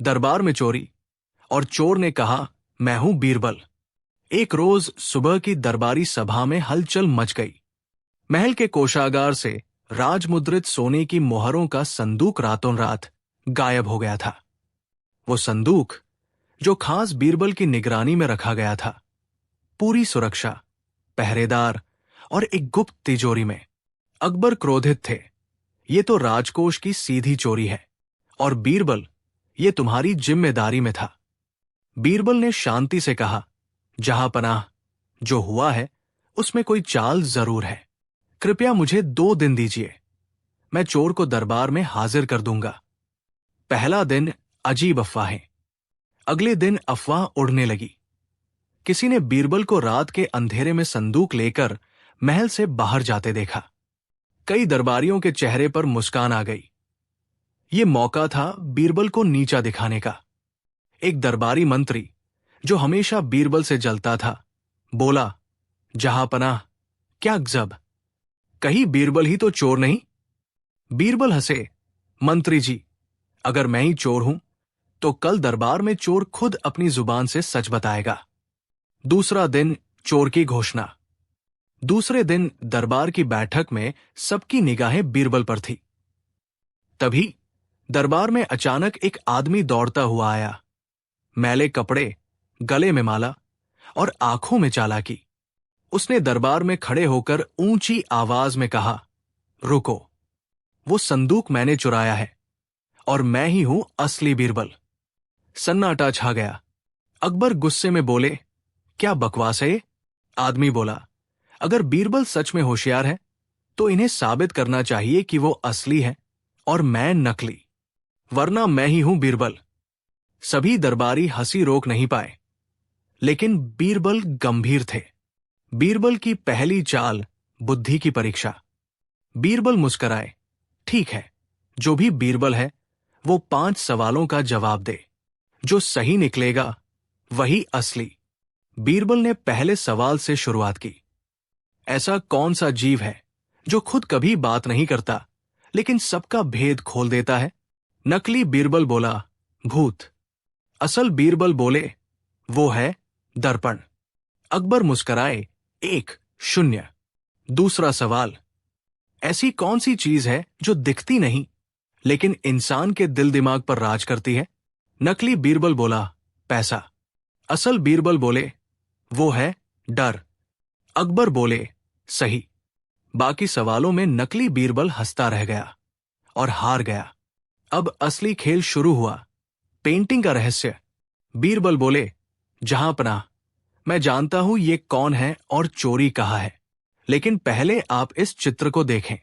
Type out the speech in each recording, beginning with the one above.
दरबार में चोरी। और चोर ने कहा, मैं हूं बीरबल। एक रोज सुबह की दरबारी सभा में हलचल मच गई। महल के कोषागार से राजमुद्रित सोने की मोहरों का संदूक रातों रात गायब हो गया था। वो संदूक जो खास बीरबल की निगरानी में रखा गया था, पूरी सुरक्षा, पहरेदार और एक गुप्त तिजोरी में। अकबर क्रोधित थे। ये तो राजकोष की सीधी चोरी है और बीरबल, ये तुम्हारी जिम्मेदारी में था। बीरबल ने शांति से कहा, जहांपनाह, जो हुआ है उसमें कोई चाल जरूर है। कृपया मुझे 2 दिन दीजिए, मैं चोर को दरबार में हाजिर कर दूंगा। पहला दिन अजीब अफवाहें। अगले दिन अफवाह उड़ने लगी। किसी ने बीरबल को रात के अंधेरे में संदूक लेकर महल से बाहर जाते देखा। कई दरबारियों के चेहरे पर मुस्कान आ गई। ये मौका था बीरबल को नीचा दिखाने का। एक दरबारी मंत्री, जो हमेशा बीरबल से जलता था, बोला, जहांपनाह, क्या गजब, कहीं बीरबल ही तो चोर नहीं। बीरबल हंसे, मंत्री जी, अगर मैं ही चोर हूं तो कल दरबार में चोर खुद अपनी जुबान से सच बताएगा। दूसरा दिन चोर की घोषणा। दूसरे दिन दरबार की बैठक में सबकी निगाहें बीरबल पर थी। तभी दरबार में अचानक एक आदमी दौड़ता हुआ आया। मैले कपड़े, गले में माला और आंखों में चालाकी। उसने दरबार में खड़े होकर ऊंची आवाज में कहा, रुको, वो संदूक मैंने चुराया है और मैं ही हूं असली बीरबल। सन्नाटा छा गया। अकबर गुस्से में बोले, क्या बकवास है ये? आदमी बोला, अगर बीरबल सच में होशियार है तो इन्हें साबित करना चाहिए कि वो असली है और मैं नकली, वरना मैं ही हूं बीरबल। सभी दरबारी हंसी रोक नहीं पाए, लेकिन बीरबल गंभीर थे। बीरबल की पहली चाल, बुद्धि की परीक्षा। बीरबल मुस्कराए, ठीक है, जो भी बीरबल है वो 5 सवालों का जवाब दे। जो सही निकलेगा वही असली। बीरबल ने पहले सवाल से शुरुआत की, ऐसा कौन सा जीव है जो खुद कभी बात नहीं करता लेकिन सबका भेद खोल देता है? नकली बीरबल बोला, भूत। असल बीरबल बोले, वो है दर्पण। अकबर मुस्कराए, 1-0। दूसरा सवाल, ऐसी कौन सी चीज है जो दिखती नहीं लेकिन इंसान के दिल दिमाग पर राज करती है? नकली बीरबल बोला, पैसा। असल बीरबल बोले, वो है डर। अकबर बोले, सही। बाकी सवालों में नकली बीरबल हंसता रह गया और हार गया। अब असली खेल शुरू हुआ, पेंटिंग का रहस्य। बीरबल बोले, जहांपनाह, मैं जानता हूं ये कौन है और चोरी कहाँ है, लेकिन पहले आप इस चित्र को देखें।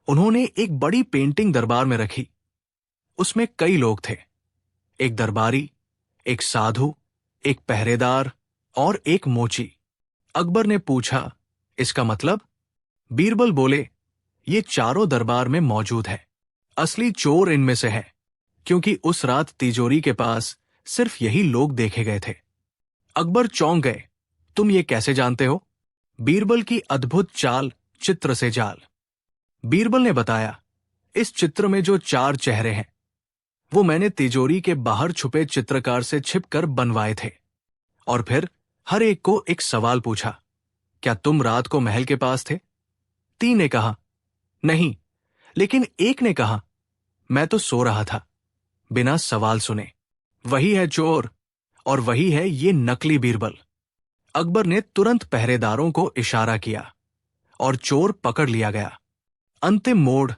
उन्होंने एक बड़ी पेंटिंग दरबार में रखी। उसमें कई लोग थे, एक दरबारी, एक साधु, एक पहरेदार और एक मोची। अकबर ने पूछा, इसका मतलब? बीरबल बोले, ये चारों दरबार में मौजूद है। असली चोर इनमें से है, क्योंकि उस रात तिजोरी के पास सिर्फ यही लोग देखे गए थे। अकबर चौंक गए, तुम ये कैसे जानते हो? बीरबल की अद्भुत चाल, चित्र से जाल। बीरबल ने बताया, इस चित्र में जो 4 चेहरे हैं वो मैंने तिजोरी के बाहर छुपे चित्रकार से छिपकर बनवाए थे। और फिर हर एक को एक सवाल पूछा, क्या तुम रात को महल के पास थे? 3 ने कहा, नहीं, लेकिन एक ने कहा, मैं तो सो रहा था। बिना सवाल सुने। वही है चोर और वही है ये नकली बीरबल। अकबर ने तुरंत पहरेदारों को इशारा किया और चोर पकड़ लिया गया। अंतिम मोड़,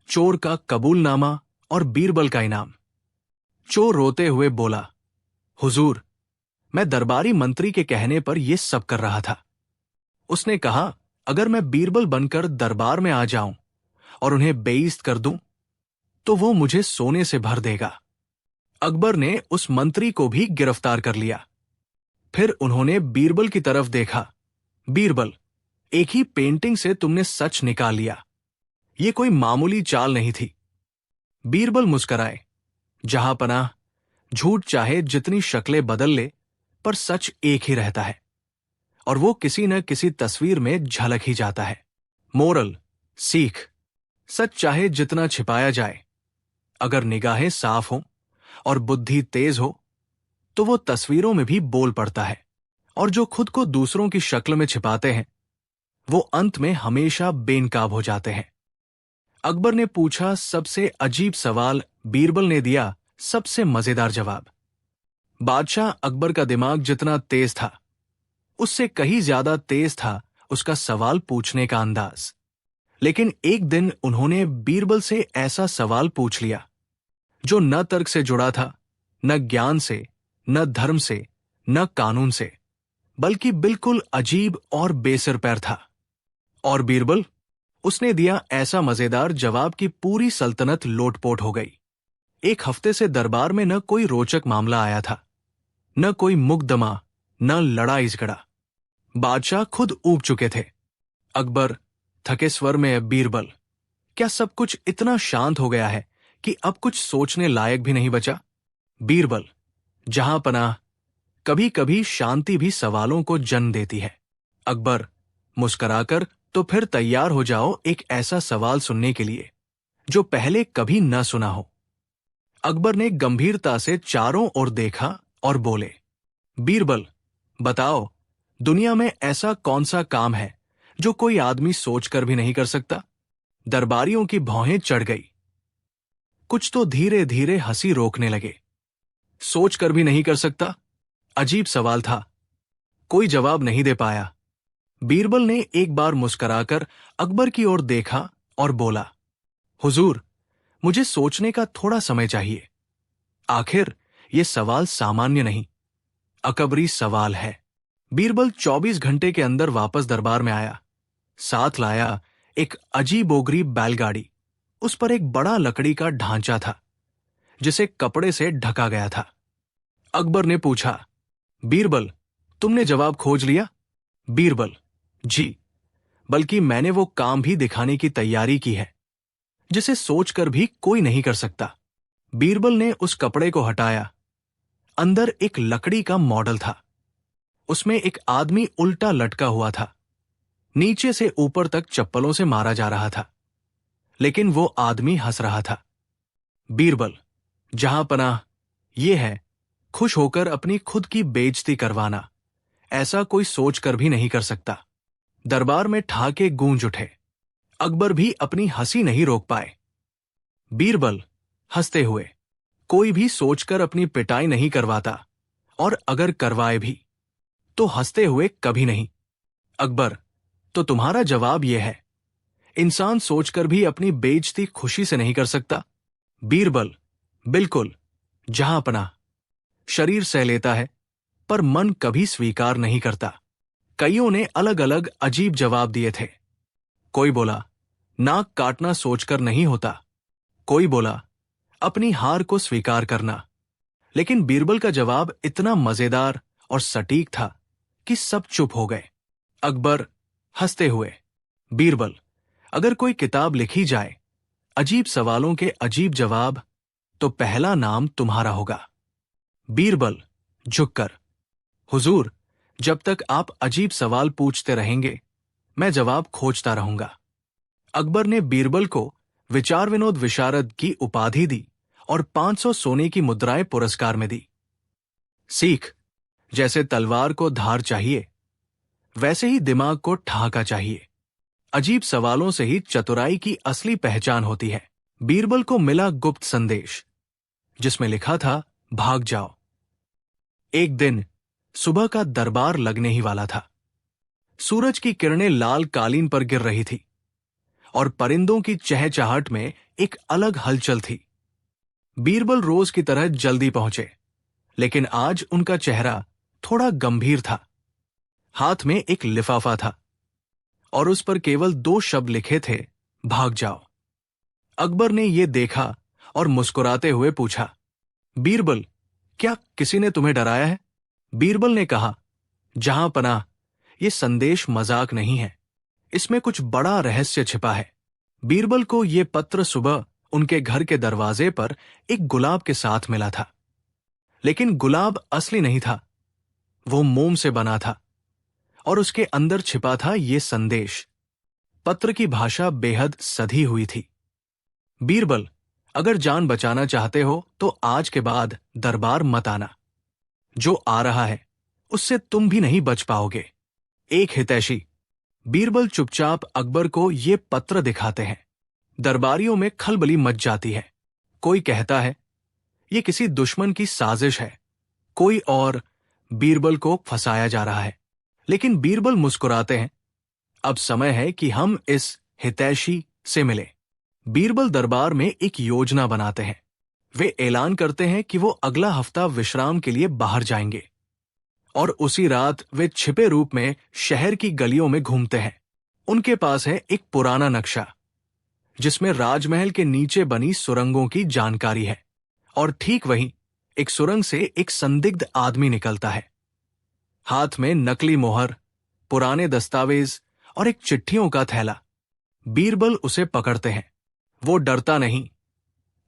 चोर का कबूलनामा और बीरबल का इनाम। चोर रोते हुए बोला, हुजूर, मैं दरबारी मंत्री के कहने पर यह सब कर रहा था। उसने कहा, अगर मैं बीरबल बनकर दरबार में आ जाऊं और उन्हें बेइज्जत कर दूं तो वो मुझे सोने से भर देगा। अकबर ने उस मंत्री को भी गिरफ्तार कर लिया। फिर उन्होंने बीरबल की तरफ देखा। बीरबल, एक ही पेंटिंग से तुमने सच निकाल लिया। ये कोई मामूली चाल नहीं थी। बीरबल मुस्कराए, जहांपनाह, झूठ चाहे जितनी शक्लें बदल ले, पर सच एक ही रहता है और वो किसी न किसी तस्वीर में झलक ही जाता है। मोरल, सीख, सच चाहे जितना छिपाया जाए, अगर निगाहें साफ हों और बुद्धि तेज हो तो वो तस्वीरों में भी बोल पड़ता है, और जो खुद को दूसरों की शक्ल में छिपाते हैं वो अंत में हमेशा बेनकाब हो जाते हैं। अकबर ने पूछा सबसे अजीब सवाल, बीरबल ने दिया सबसे मजेदार जवाब। बादशाह अकबर का दिमाग जितना तेज था उससे कहीं ज्यादा तेज था उसका सवाल पूछने का अंदाज। लेकिन एक दिन उन्होंने बीरबल से ऐसा सवाल पूछ लिया जो न तर्क से जुड़ा था, न ज्ञान से, न धर्म से, न कानून से, बल्कि बिल्कुल अजीब और बेसिर पैर था। और बीरबल, उसने दिया ऐसा मजेदार जवाब कि पूरी सल्तनत लोटपोट हो गई। एक हफ्ते से दरबार में न कोई रोचक मामला आया था, न कोई मुकदमा, न लड़ाई झगड़ा। बादशाह खुद ऊब चुके थे। अकबर थके स्वर में, बीरबल, क्या सब कुछ इतना शांत हो गया है कि अब कुछ सोचने लायक भी नहीं बचा? बीरबल, जहां पनाह, कभी कभी शांति भी सवालों को जन्म देती है। अकबर मुस्कुराकर, तो फिर तैयार हो जाओ एक ऐसा सवाल सुनने के लिए जो पहले कभी न सुना हो। अकबर ने गंभीरता से चारों ओर देखा और बोले, बीरबल, बताओ, दुनिया में ऐसा कौन सा काम है जो कोई आदमी सोचकर भी नहीं कर सकता? दरबारियों की भौहें चढ़ गई। कुछ तो धीरे धीरे हंसी रोकने लगे। सोचकर भी नहीं कर सकता? अजीब सवाल था। कोई जवाब नहीं दे पाया। बीरबल ने एक बार मुस्कुराकर अकबर की ओर देखा और बोला, हुजूर, मुझे सोचने का थोड़ा समय चाहिए। आखिर यह सवाल सामान्य नहीं, अकबरी सवाल है। बीरबल 24 घंटे के अंदर वापस दरबार में आया। साथ लाया एक अजीबोगरीब बैलगाड़ी। उस पर एक बड़ा लकड़ी का ढांचा था जिसे कपड़े से ढका गया था। अकबर ने पूछा, बीरबल, तुमने जवाब खोज लिया? बीरबल, जी, बल्कि मैंने वो काम भी दिखाने की तैयारी की है जिसे सोचकर भी कोई नहीं कर सकता। बीरबल ने उस कपड़े को हटाया। अंदर एक लकड़ी का मॉडल था। उसमें एक आदमी उल्टा लटका हुआ था। नीचे से ऊपर तक चप्पलों से मारा जा रहा था, लेकिन वो आदमी हंस रहा था। बीरबल, जहां पनाह, ये है खुश होकर अपनी खुद की बेइज्जती करवाना। ऐसा कोई सोचकर भी नहीं कर सकता। दरबार में ठहाके गूंज उठे। अकबर भी अपनी हंसी नहीं रोक पाए। बीरबल हंसते हुए, कोई भी सोचकर अपनी पिटाई नहीं करवाता, और अगर करवाए भी तो हंसते हुए कभी नहीं। अकबर, तो तुम्हारा जवाब यह है, इंसान सोचकर भी अपनी बेइज्जती खुशी से नहीं कर सकता? बीरबल, बिल्कुल, जहां पनाह, शरीर सह लेता है पर मन कभी स्वीकार नहीं करता। कईयों ने अलग अलग अजीब जवाब दिए थे। कोई बोला, नाक काटना सोचकर नहीं होता। कोई बोला, अपनी हार को स्वीकार करना। लेकिन बीरबल का जवाब इतना मजेदार और सटीक था कि सब चुप हो गए। अकबर हंसते हुए, बीरबल, अगर कोई किताब लिखी जाए अजीब सवालों के अजीब जवाब, तो पहला नाम तुम्हारा होगा। बीरबल झुककर, हुजूर, जब तक आप अजीब सवाल पूछते रहेंगे मैं जवाब खोजता रहूंगा। अकबर ने बीरबल को विचार विनोद विशारद की उपाधि दी और 500 सोने की मुद्राएं पुरस्कार में दी। सीख, जैसे तलवार को धार चाहिए वैसे ही दिमाग को ठहाका चाहिए। अजीब सवालों से ही चतुराई की असली पहचान होती है। बीरबल को मिला गुप्त संदेश जिसमें लिखा था, भाग जाओ। एक दिन सुबह का दरबार लगने ही वाला था। सूरज की किरणें लाल कालीन पर गिर रही थी और परिंदों की चहचहाहट में एक अलग हलचल थी। बीरबल रोज की तरह जल्दी पहुंचे, लेकिन आज उनका चेहरा थोड़ा गंभीर था। हाथ में एक लिफाफा था और उस पर केवल 2 शब्द लिखे थे, भाग जाओ। अकबर ने यह देखा और मुस्कुराते हुए पूछा, बीरबल, क्या किसी ने तुम्हें डराया है? बीरबल ने कहा, जहां पनाह, यह संदेश मजाक नहीं है, इसमें कुछ बड़ा रहस्य छिपा है। बीरबल को यह पत्र सुबह उनके घर के दरवाजे पर एक गुलाब के साथ मिला था, लेकिन गुलाब असली नहीं था, वो मोम से बना था और उसके अंदर छिपा था ये संदेश। पत्र की भाषा बेहद सधी हुई थी। बीरबल, अगर जान बचाना चाहते हो तो आज के बाद दरबार मत आना। जो आ रहा है उससे तुम भी नहीं बच पाओगे। एक हितैषी। बीरबल चुपचाप अकबर को ये पत्र दिखाते हैं। दरबारियों में खलबली मच जाती है। कोई कहता है ये किसी दुश्मन की साजिश है, कोई और बीरबल को फंसाया जा रहा है। लेकिन बीरबल मुस्कुराते हैं। अब समय है कि हम इस हितैषी से मिलें। बीरबल दरबार में एक योजना बनाते हैं। वे ऐलान करते हैं कि वो अगला हफ्ता विश्राम के लिए बाहर जाएंगे और उसी रात वे छिपे रूप में शहर की गलियों में घूमते हैं। उनके पास है एक पुराना नक्शा जिसमें राजमहल के नीचे बनी सुरंगों की जानकारी है, और ठीक वहीं एक सुरंग से एक संदिग्ध आदमी निकलता है। हाथ में नकली मोहर, पुराने दस्तावेज और एक चिट्ठियों का थैला। बीरबल उसे पकड़ते हैं। वो डरता नहीं,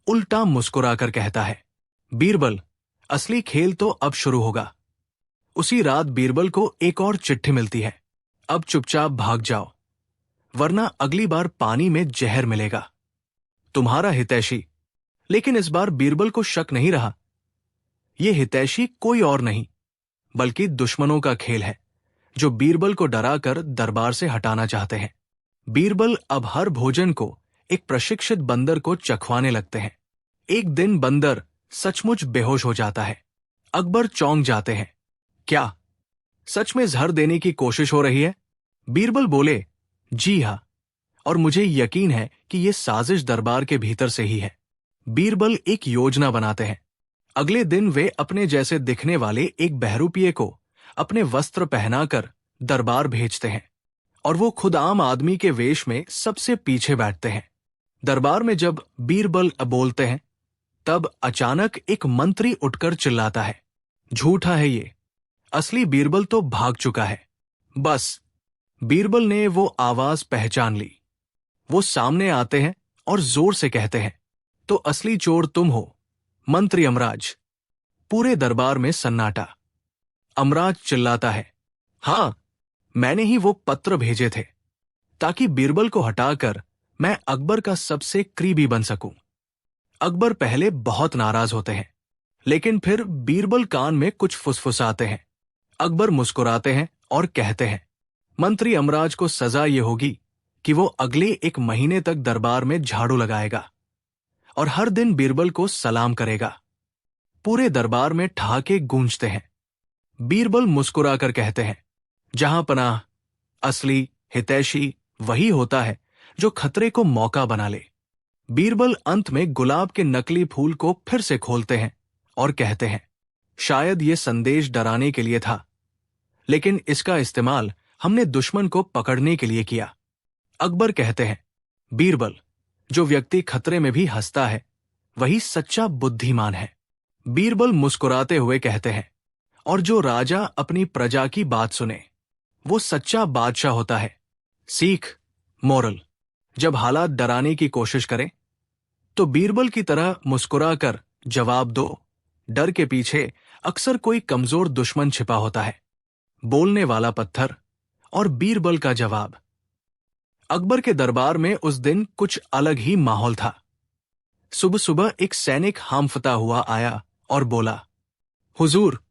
उल्टा मुस्कुराकर कहता है, बीरबल, असली खेल तो अब शुरू होगा। उसी रात बीरबल को एक और चिट्ठी मिलती है। अब चुपचाप भाग जाओ, वरना अगली बार पानी में जहर मिलेगा। तुम्हारा हितैषी। लेकिन इस बार बीरबल को शक नहीं रहा। यह हितैषी कोई और नहीं बल्कि दुश्मनों का खेल है, जो बीरबल को डराकर दरबार से हटाना चाहते हैं। बीरबल अब हर भोजन को एक प्रशिक्षित बंदर को चखवाने लगते हैं। एक दिन बंदर सचमुच बेहोश हो जाता है। अकबर चौंक जाते हैं। क्या सच में जहर देने की कोशिश हो रही है? बीरबल बोले, जी हां, और मुझे यकीन है कि यह साजिश दरबार के भीतर से ही है। बीरबल एक योजना बनाते हैं। अगले दिन वे अपने जैसे दिखने वाले एक बहरूपिये को अपने वस्त्र पहनाकर दरबार भेजते हैं, और वो खुद आम आदमी के वेश में सबसे पीछे बैठते हैं। दरबार में जब बीरबल बोलते हैं, तब अचानक एक मंत्री उठकर चिल्लाता है, झूठा है ये, असली बीरबल तो भाग चुका है। बस बीरबल ने वो आवाज पहचान ली। वो सामने आते हैं और जोर से कहते हैं, तो असली चोर तुम हो, मंत्री अमराज। पूरे दरबार में सन्नाटा। अमराज चिल्लाता है, हां, मैंने ही वो पत्र भेजे थे ताकि बीरबल को हटाकर मैं अकबर का सबसे करीबी बन सकूं। अकबर पहले बहुत नाराज होते हैं, लेकिन फिर बीरबल कान में कुछ फुसफुसाते हैं। अकबर मुस्कुराते हैं और कहते हैं, मंत्री अमराज को सजा ये होगी कि वो अगले एक महीने तक दरबार में झाड़ू लगाएगा और हर दिन बीरबल को सलाम करेगा। पूरे दरबार में ठहाके गूंजते हैं। बीरबल मुस्कुराकर कहते हैं, जहां पनाह, असली हितैषी वही होता है जो खतरे को मौका बना ले। बीरबल अंत में गुलाब के नकली फूल को फिर से खोलते हैं और कहते हैं, शायद ये संदेश डराने के लिए था, लेकिन इसका इस्तेमाल हमने दुश्मन को पकड़ने के लिए किया। अकबर कहते हैं, बीरबल, जो व्यक्ति खतरे में भी हंसता है वही सच्चा बुद्धिमान है। बीरबल मुस्कुराते हुए कहते हैं, और जो राजा अपनी प्रजा की बात सुने वो सच्चा बादशाह होता है। सीख, मोरल, जब हालात डराने की कोशिश करें तो बीरबल की तरह मुस्कुराकर जवाब दो। डर के पीछे अक्सर कोई कमजोर दुश्मन छिपा होता है। बोलने वाला पत्थर और बीरबल का जवाब। अकबर के दरबार में उस दिन कुछ अलग ही माहौल था। सुबह सुबह एक सैनिक हांफता हुआ आया और बोला, हुजूर,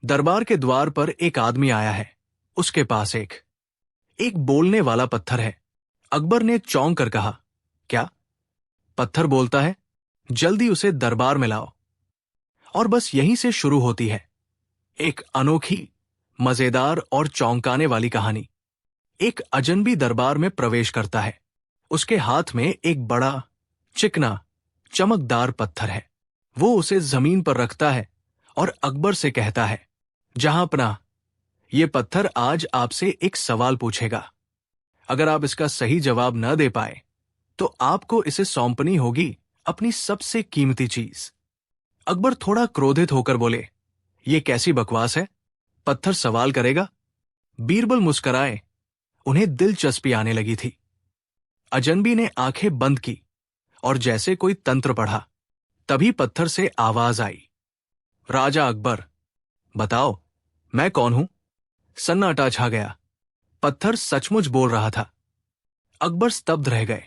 दरबार के द्वार पर एक आदमी आया है। उसके पास एक बोलने वाला पत्थर है। अकबर ने चौंक कर कहा, क्या? पत्थर बोलता है, जल्दी उसे दरबार में लाओ। और बस यहीं से शुरू होती है एक अनोखी, मजेदार और चौंकाने वाली कहानी। एक अजनबी दरबार में प्रवेश करता है। उसके हाथ में एक बड़ा, चिकना, चमकदार पत्थर है। वो उसे जमीन पर रखता है और अकबर से कहता है, जहांपनाह, ये पत्थर आज आपसे एक सवाल पूछेगा। अगर आप इसका सही जवाब न दे पाए तो आपको इसे सौंपनी होगी अपनी सबसे कीमती चीज। अकबर थोड़ा क्रोधित होकर बोले, ये कैसी बकवास है? पत्थर सवाल करेगा? बीरबल मुस्कराए। उन्हें दिलचस्पी आने लगी थी। अजनबी ने आंखें बंद की और जैसे कोई तंत्र पढ़ा। तभी पत्थर से आवाज आई, राजा अकबर, बताओ मैं कौन हूं? सन्नाटा छा गया। पत्थर सचमुच बोल रहा था। अकबर स्तब्ध रह गए,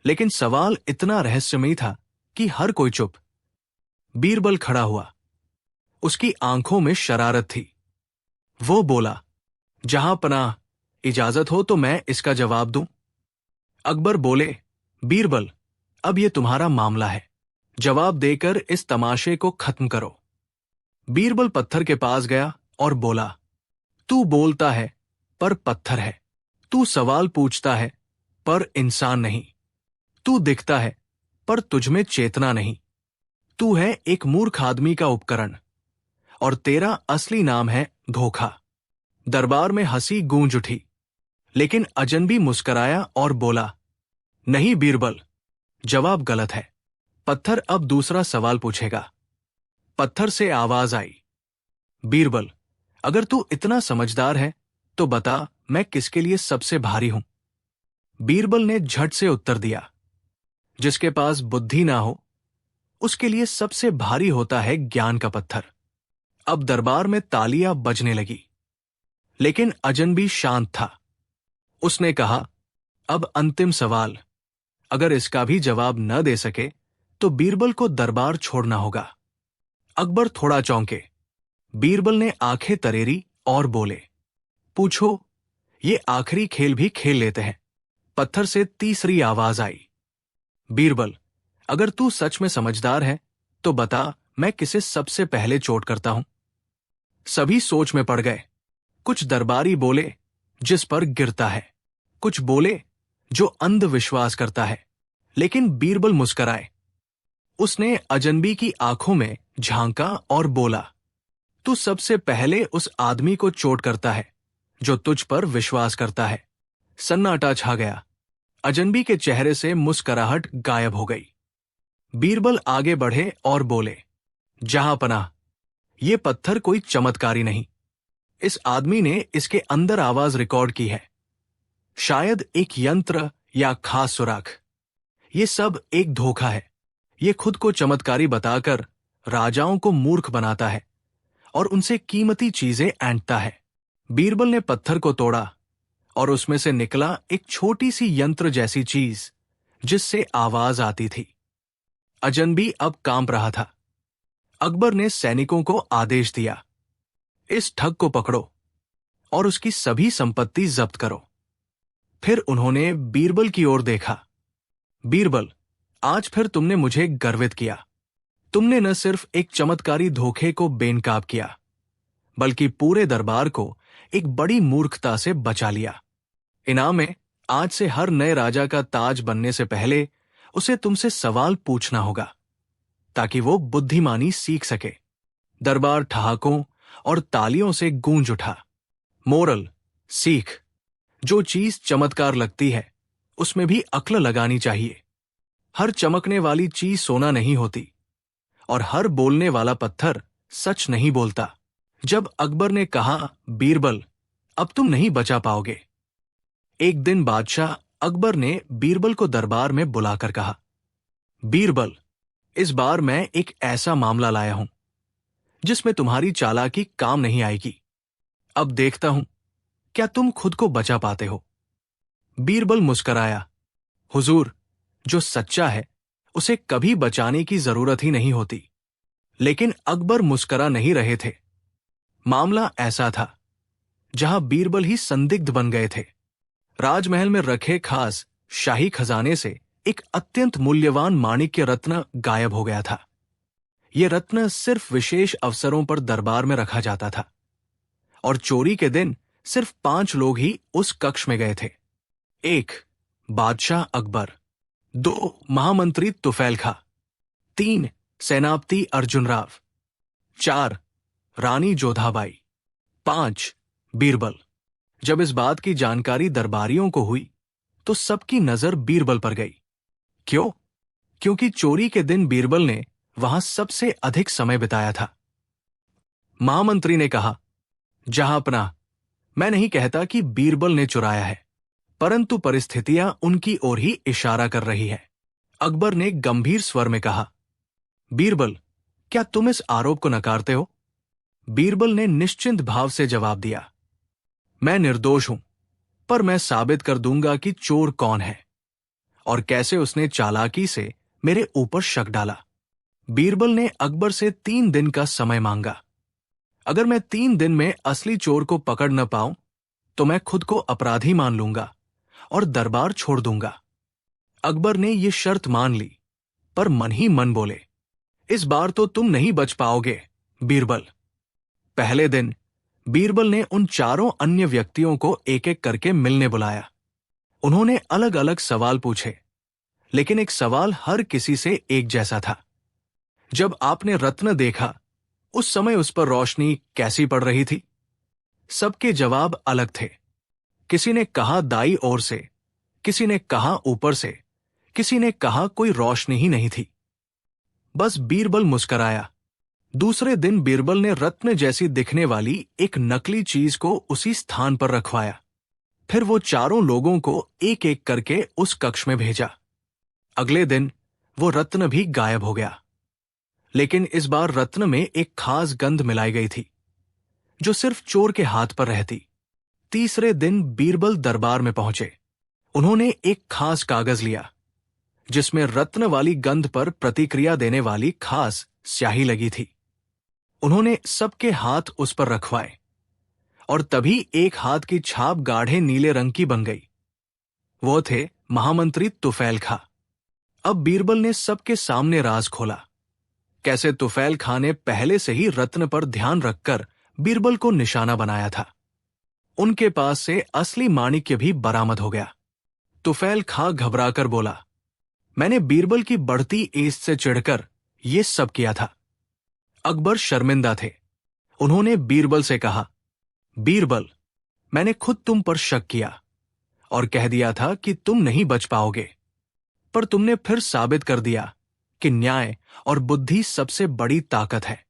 लेकिन सवाल इतना रहस्यमयी था कि हर कोई चुप। बीरबल खड़ा हुआ। उसकी आंखों में शरारत थी। वो बोला, जहां पनाह, इजाजत हो तो मैं इसका जवाब दूं। अकबर बोले, बीरबल, अब ये तुम्हारा मामला है, जवाब देकर इस तमाशे को खत्म करो। बीरबल पत्थर के पास गया और बोला, तू बोलता है पर पत्थर है, तू सवाल पूछता है पर इंसान नहीं, तू दिखता है पर तुझमें चेतना नहीं, तू है एक मूर्ख आदमी का उपकरण, और तेरा असली नाम है धोखा। दरबार में हंसी गूंज उठी, लेकिन अजनबी मुस्कराया और बोला, नहीं बीरबल, जवाब गलत है। पत्थर अब दूसरा सवाल पूछेगा। पत्थर से आवाज आई, बीरबल, अगर तू इतना समझदार है तो बता मैं किसके लिए सबसे भारी हूं। बीरबल ने झट से उत्तर दिया, जिसके पास बुद्धि ना हो उसके लिए सबसे भारी होता है ज्ञान का पत्थर। अब दरबार में तालियां बजने लगी, लेकिन अजनबी शांत था। उसने कहा, अब अंतिम सवाल, अगर इसका भी जवाब न दे सके तो बीरबल को दरबार छोड़ना होगा। अकबर थोड़ा चौंके। बीरबल ने आंखें तरेरी और बोले, पूछो, ये आखिरी खेल भी खेल लेते हैं। पत्थर से तीसरी आवाज आई, बीरबल, अगर तू सच में समझदार है तो बता मैं किसे सबसे पहले चोट करता हूं। सभी सोच में पड़ गए। कुछ दरबारी बोले, जिस पर गिरता है, कुछ बोले, जो अंधविश्वास करता है, लेकिन बीरबल मुस्कराए। उसने अजनबी की आंखों में झांका और बोला, तू सबसे पहले उस आदमी को चोट करता है जो तुझ पर विश्वास करता है। सन्नाटा छा गया। अजनबी के चेहरे से मुस्कुराहट गायब हो गई। बीरबल आगे बढ़े और बोले, जहां पनाह, ये पत्थर कोई चमत्कारी नहीं, इस आदमी ने इसके अंदर आवाज रिकॉर्ड की है, शायद एक यंत्र या खास सुराख। ये सब एक धोखा है। ये खुद को चमत्कारी बताकर राजाओं को मूर्ख बनाता है और उनसे कीमती चीजें ऐंठता है। बीरबल ने पत्थर को तोड़ा और उसमें से निकला एक छोटी सी यंत्र जैसी चीज जिससे आवाज आती थी। अजनबी अब कांप रहा था। अकबर ने सैनिकों को आदेश दिया, इस ठग को पकड़ो और उसकी सभी संपत्ति जब्त करो। फिर उन्होंने बीरबल की ओर देखा। बीरबल, आज फिर तुमने मुझे गर्वित किया। तुमने न सिर्फ एक चमत्कारी धोखे को बेनकाब किया, बल्कि पूरे दरबार को एक बड़ी मूर्खता से बचा लिया। इनाम में आज से हर नए राजा का ताज बनने से पहले उसे तुमसे सवाल पूछना होगा, ताकि वो बुद्धिमानी सीख सके। दरबार ठहाकों और तालियों से गूंज उठा। मोरल, सीख, जो चीज चमत्कार लगती है उसमें भी अक्ल लगानी चाहिए। हर चमकने वाली चीज सोना नहीं होती और हर बोलने वाला पत्थर सच नहीं बोलता। जब अकबर ने कहा, बीरबल, अब तुम नहीं बचा पाओगे, एक दिन बादशाह अकबर ने बीरबल को दरबार में बुलाकर कहा, बीरबल, इस बार मैं एक ऐसा मामला लाया हूं जिसमें तुम्हारी चालाकी काम नहीं आएगी। अब देखता हूं क्या तुम खुद को बचा पाते हो। बीरबल मुस्कराया, हुजूर, जो सच्चा है उसे कभी बचाने की जरूरत ही नहीं होती। लेकिन अकबर मुस्करा नहीं रहे थे। मामला ऐसा था जहां बीरबल ही संदिग्ध बन गए थे। राजमहल में रखे खास शाही खजाने से एक अत्यंत मूल्यवान माणिक्य रत्न गायब हो गया था। यह रत्न सिर्फ विशेष अवसरों पर दरबार में रखा जाता था और चोरी के दिन सिर्फ 5 लोग ही उस कक्ष में गए थे। 1. बादशाह अकबर, 2. महामंत्री तुफैल खां, 3. सेनापति अर्जुन राव, 4. रानी जोधाबाई, 5. बीरबल। जब इस बात की जानकारी दरबारियों को हुई तो सबकी नजर बीरबल पर गई। क्यों? क्योंकि चोरी के दिन बीरबल ने वहां सबसे अधिक समय बिताया था। महामंत्री ने कहा, जहांपनाह, मैं नहीं कहता कि बीरबल ने चुराया है, परंतु परिस्थितियां उनकी ओर ही इशारा कर रही है। अकबर ने गंभीर स्वर में कहा, बीरबल, क्या तुम इस आरोप को नकारते हो? बीरबल ने निश्चिंत भाव से जवाब दिया, मैं निर्दोष हूं, पर मैं साबित कर दूंगा कि चोर कौन है और कैसे उसने चालाकी से मेरे ऊपर शक डाला। बीरबल ने अकबर से 3 दिन का समय मांगा। अगर मैं 3 दिन में असली चोर को पकड़ न पाऊं तो मैं खुद को अपराधी मान लूंगा और दरबार छोड़ दूंगा। अकबर ने ये शर्त मान ली, पर मन ही मन बोले, इस बार तो तुम नहीं बच पाओगे बीरबल। पहले दिन बीरबल ने उन चारों अन्य व्यक्तियों को एक एक करके मिलने बुलाया। उन्होंने अलग अलग सवाल पूछे, लेकिन एक सवाल हर किसी से एक जैसा था। जब आपने रत्न देखा, उस समय उस पर रोशनी कैसी पड़ रही थी? सबके जवाब अलग थे। किसी ने कहा दाईं ओर से, किसी ने कहा ऊपर से, किसी ने कहा कोई रोशनी ही नहीं थी। बस बीरबल मुस्कराया। दूसरे दिन बीरबल ने रत्न जैसी दिखने वाली एक नकली चीज को उसी स्थान पर रखवाया। फिर वो चारों लोगों को एक एक करके उस कक्ष में भेजा। अगले दिन वो रत्न भी गायब हो गया, लेकिन इस बार रत्न में एक खास गंध मिलाई गई थी जो सिर्फ चोर के हाथ पर रहती। तीसरे दिन बीरबल दरबार में पहुंचे। उन्होंने एक खास कागज लिया जिसमें रत्न वाली गंध पर प्रतिक्रिया देने वाली खास स्याही लगी थी। उन्होंने सबके हाथ उस पर रखवाए और तभी एक हाथ की छाप गाढ़े नीले रंग की बन गई। वो थे महामंत्री तुफैल खां। अब बीरबल ने सबके सामने राज खोला। कैसे तुफैल खां ने पहले से ही रत्न पर ध्यान रखकर बीरबल को निशाना बनाया था। उनके पास से असली माणिक्य भी बरामद हो गया। तुफैल खां घबराकर बोला, मैंने बीरबल की बढ़ती एज से चिढ़कर ये सब किया था। अकबर शर्मिंदा थे। उन्होंने बीरबल से कहा, बीरबल, मैंने खुद तुम पर शक किया और कह दिया था कि तुम नहीं बच पाओगे, पर तुमने फिर साबित कर दिया कि न्याय और बुद्धि सबसे बड़ी ताकत है।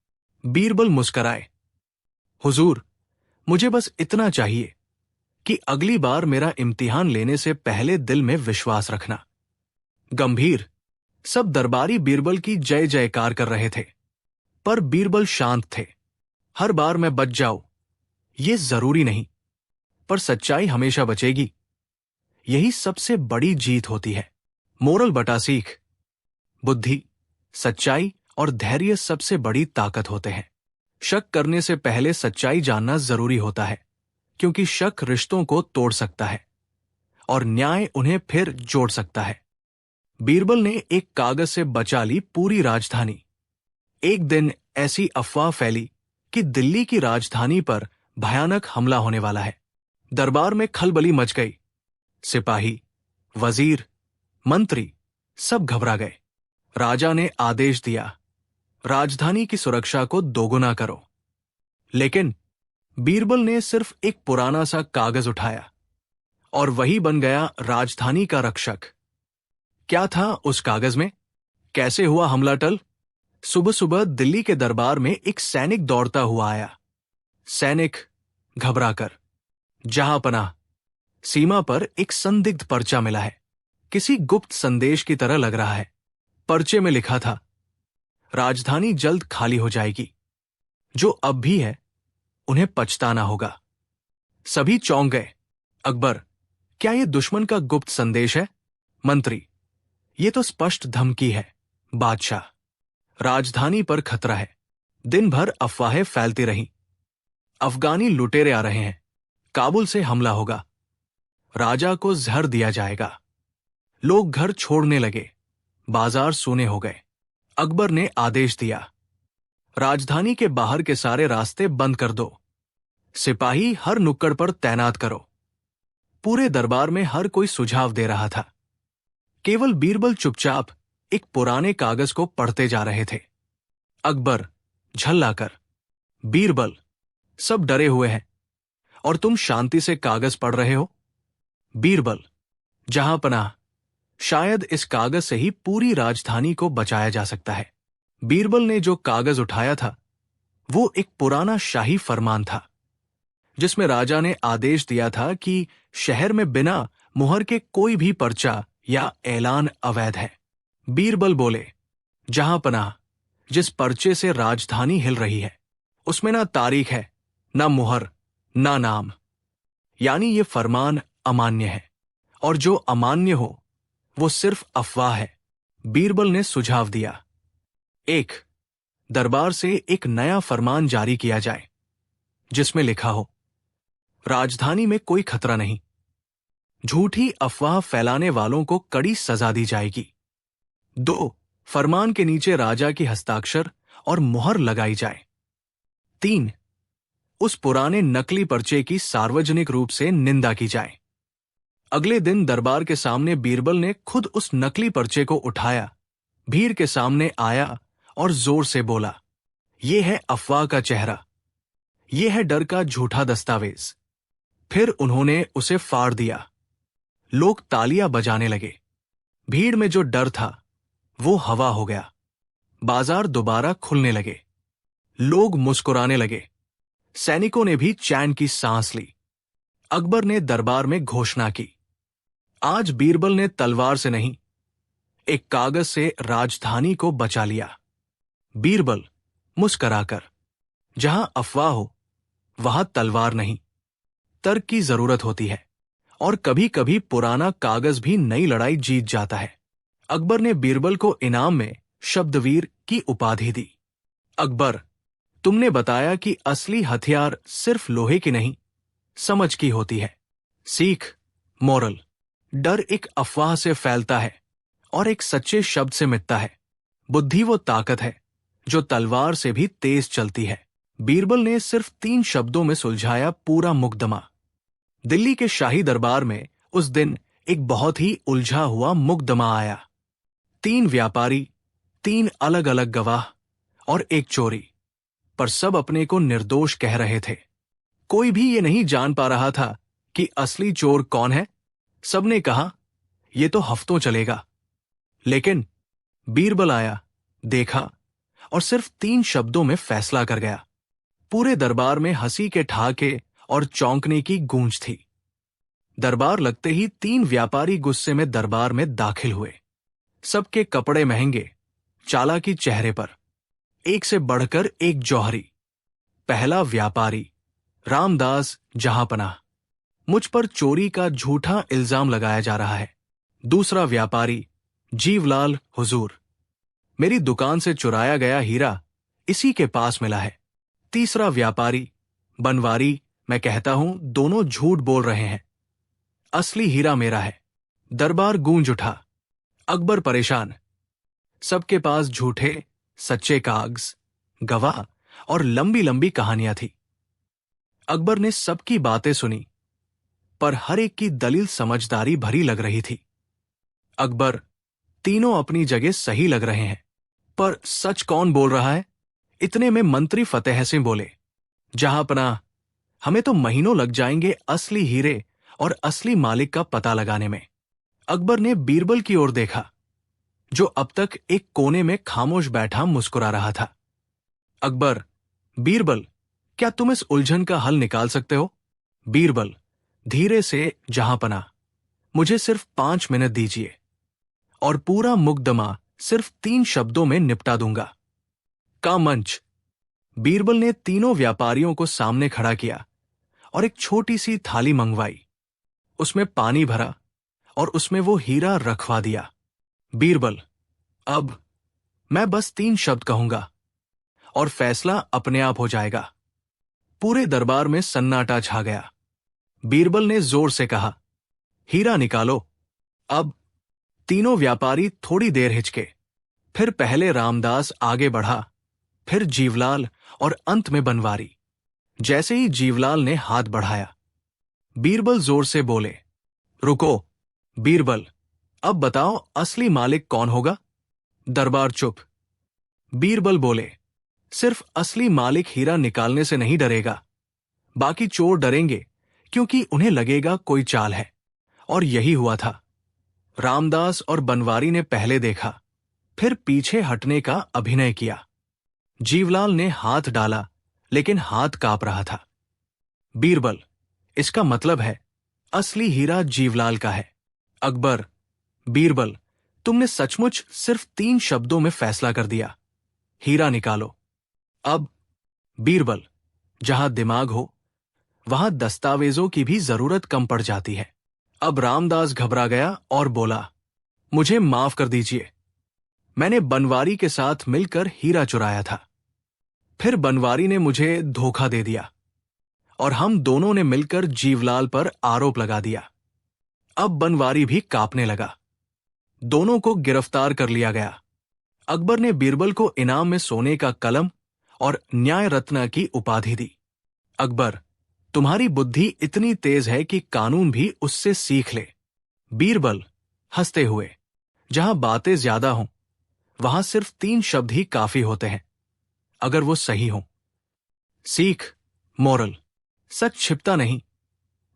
बीरबल मुस्कराए, हुजूर, मुझे बस इतना चाहिए कि अगली बार मेरा इम्तिहान लेने से पहले दिल में विश्वास रखना। गंभीर सब दरबारी बीरबल की जय जयकार कर रहे थे, पर बीरबल शांत थे। हर बार मैं बच जाऊं ये जरूरी नहीं, पर सच्चाई हमेशा बचेगी। यही सबसे बड़ी जीत होती है। मोरल बटा सीख, बुद्धि, सच्चाई और धैर्य सबसे बड़ी ताकत होते हैं। शक करने से पहले सच्चाई जानना जरूरी होता है, क्योंकि शक रिश्तों को तोड़ सकता है और न्याय उन्हें फिर जोड़ सकता है। बीरबल ने एक कागज से बचा ली पूरी राजधानी। एक दिन ऐसी अफवाह फैली कि दिल्ली की राजधानी पर भयानक हमला होने वाला है। दरबार में खलबली मच गई। सिपाही, वजीर, मंत्री सब घबरा गए। राजा ने आदेश दिया, राजधानी की सुरक्षा को दोगुना करो। लेकिन बीरबल ने सिर्फ एक पुराना सा कागज उठाया और वही बन गया राजधानी का रक्षक। क्या था उस कागज में? कैसे हुआ हमला टल? सुबह सुबह दिल्ली के दरबार में एक सैनिक दौड़ता हुआ आया। सैनिक घबराकर, जहांपनाह, सीमा पर एक संदिग्ध पर्चा मिला है। किसी गुप्त संदेश की तरह लग रहा है। पर्चे में लिखा था, राजधानी जल्द खाली हो जाएगी। जो अब भी है उन्हें पछताना होगा। सभी चौंक गए। अकबर, क्या यह दुश्मन का गुप्त संदेश है? मंत्री, यह तो स्पष्ट धमकी है। बादशाह, राजधानी पर खतरा है। दिन भर अफवाहें फैलती रहीं। अफगानी लुटेरे आ रहे हैं। काबुल से हमला होगा। राजा को जहर दिया जाएगा। लोग घर छोड़ने लगे। बाजार सूने हो गए। अकबर ने आदेश दिया, राजधानी के बाहर के सारे रास्ते बंद कर दो। सिपाही हर नुक्कड़ पर तैनात करो। पूरे दरबार में हर कोई सुझाव दे रहा था। केवल बीरबल चुपचाप एक पुराने कागज को पढ़ते जा रहे थे। अकबर झल्लाकर, बीरबल, सब डरे हुए हैं और तुम शांति से कागज पढ़ रहे हो। बीरबल, जहांपनाह, शायद इस कागज से ही पूरी राजधानी को बचाया जा सकता है। बीरबल ने जो कागज उठाया था वो एक पुराना शाही फरमान था, जिसमें राजा ने आदेश दिया था कि शहर में बिना मुहर के कोई भी पर्चा या ऐलान अवैध है। बीरबल बोले, जहांपनाह, जिस पर्चे से राजधानी हिल रही है उसमें ना तारीख है, ना मुहर, ना नाम। यानी ये फरमान अमान्य है, और जो अमान्य हो वो सिर्फ अफवाह है। बीरबल ने सुझाव दिया। 1. दरबार से एक नया फरमान जारी किया जाए जिसमें लिखा हो, राजधानी में कोई खतरा नहीं, झूठी अफवाह फैलाने वालों को कड़ी सजा दी जाएगी। 2. फरमान के नीचे राजा की हस्ताक्षर और मुहर लगाई जाए। 3. उस पुराने नकली पर्चे की सार्वजनिक रूप से निंदा की जाए। अगले दिन दरबार के सामने बीरबल ने खुद उस नकली पर्चे को उठाया, भीड़ के सामने आया और जोर से बोला, यह है अफवाह का चेहरा, यह है डर का झूठा दस्तावेज। फिर उन्होंने उसे फाड़ दिया। लोग तालियां बजाने लगे। भीड़ में जो डर था वो हवा हो गया। बाजार दोबारा खुलने लगे। लोग मुस्कुराने लगे। सैनिकों ने भी चैन की सांस ली। अकबर ने दरबार में घोषणा की, आज बीरबल ने तलवार से नहीं, एक कागज से राजधानी को बचा लिया। बीरबल मुस्कराकर, जहां अफवाह हो वहां तलवार नहीं, तर्क की जरूरत होती है, और कभी कभी पुराना कागज भी नई लड़ाई जीत जाता है। अकबर ने बीरबल को इनाम में शब्दवीर की उपाधि दी। अकबर, तुमने बताया कि असली हथियार सिर्फ लोहे की नहीं, समझ की होती है। सीख, मोरल, डर एक अफवाह से फैलता है और एक सच्चे शब्द से मिटता है। बुद्धि वो ताकत है जो तलवार से भी तेज चलती है। बीरबल ने सिर्फ 3 शब्दों में सुलझाया पूरा मुकदमा। दिल्ली के शाही दरबार में उस दिन एक बहुत ही उलझा हुआ मुकदमा आया। 3 व्यापारी, 3 अलग अलग गवाह और एक चोरी, पर सब अपने को निर्दोष कह रहे थे। कोई भी ये नहीं जान पा रहा था कि असली चोर कौन है। सबने कहा, ये तो हफ्तों चलेगा। लेकिन बीरबल आया, देखा और सिर्फ 3 शब्दों में फैसला कर गया। पूरे दरबार में हंसी के ठहाके और चौंकने की गूंज थी। दरबार लगते ही 3 व्यापारी गुस्से में दरबार में दाखिल हुए। सबके कपड़े महंगे, चालाकी चेहरे पर, एक से बढ़कर एक जौहरी। पहला व्यापारी रामदास जहांपनाह, मुझ पर चोरी का झूठा इल्जाम लगाया जा रहा है। दूसरा व्यापारी जीवलाल हुजूर, मेरी दुकान से चुराया गया हीरा इसी के पास मिला है। तीसरा व्यापारी बनवारी, मैं कहता हूं दोनों झूठ बोल रहे हैं, असली हीरा मेरा है। दरबार गूंज उठा। अकबर परेशान। सबके पास झूठे सच्चे कागज, गवाह और लंबी लंबी कहानियां थी। अकबर ने सबकी बातें सुनी, पर हर एक की दलील समझदारी भरी लग रही थी। अकबर, तीनों अपनी जगह सही लग रहे हैं, पर सच कौन बोल रहा है? इतने में मंत्री फतेह सिंह बोले, जहांपनाह, हमें तो महीनों लग जाएंगे असली हीरे और असली मालिक का पता लगाने में। अकबर ने बीरबल की ओर देखा, जो अब तक एक कोने में खामोश बैठा मुस्कुरा रहा था। अकबर, बीरबल, क्या तुम इस उलझन का हल निकाल सकते हो? बीरबल धीरे से, जहांपनाह, मुझे सिर्फ 5 मिनट दीजिए और पूरा मुकदमा सिर्फ 3 शब्दों में निपटा दूंगा। का मंच। बीरबल ने तीनों व्यापारियों को सामने खड़ा किया और एक छोटी सी थाली मंगवाई। उसमें पानी भरा और उसमें वो हीरा रखवा दिया। बीरबल, अब मैं बस 3 शब्द कहूंगा और फैसला अपने आप हो जाएगा। पूरे दरबार में सन्नाटा छा गया। बीरबल ने जोर से कहा, हीरा निकालो। अब तीनों व्यापारी थोड़ी देर हिचके, फिर पहले रामदास आगे बढ़ा, फिर जीवलाल और अंत में बनवारी। जैसे ही जीवलाल ने हाथ बढ़ाया, बीरबल जोर से बोले, रुको। बीरबल, अब बताओ असली मालिक कौन होगा? दरबार चुप। बीरबल बोले, सिर्फ असली मालिक हीरा निकालने से नहीं डरेगा, बाकी चोर डरेंगे क्योंकि उन्हें लगेगा कोई चाल है। और यही हुआ था। रामदास और बनवारी ने पहले देखा, फिर पीछे हटने का अभिनय किया। जीवलाल ने हाथ डाला, लेकिन हाथ कांप रहा था। बीरबल, इसका मतलब है असली हीरा जीवलाल का है। अकबर, बीरबल, तुमने सचमुच सिर्फ 3 शब्दों में फैसला कर दिया, हीरा निकालो। अब बीरबल, जहां दिमाग हो वहां दस्तावेजों की भी जरूरत कम पड़ जाती है। अब रामदास घबरा गया और बोला, मुझे माफ कर दीजिए, मैंने बनवारी के साथ मिलकर हीरा चुराया था। फिर बनवारी ने मुझे धोखा दे दिया और हम दोनों ने मिलकर जीवलाल पर आरोप लगा दिया। अब बनवारी भी कांपने लगा। दोनों को गिरफ्तार कर लिया गया। अकबर ने बीरबल को इनाम में सोने का कलम और न्याय रत्न की उपाधि दी। अकबर, तुम्हारी बुद्धि इतनी तेज है कि कानून भी उससे सीख ले। बीरबल हंसते हुए, जहां बातें ज्यादा हों वहां सिर्फ 3 शब्द ही काफी होते हैं, अगर वो सही हों। सीख, मोरल। सच छिपता नहीं,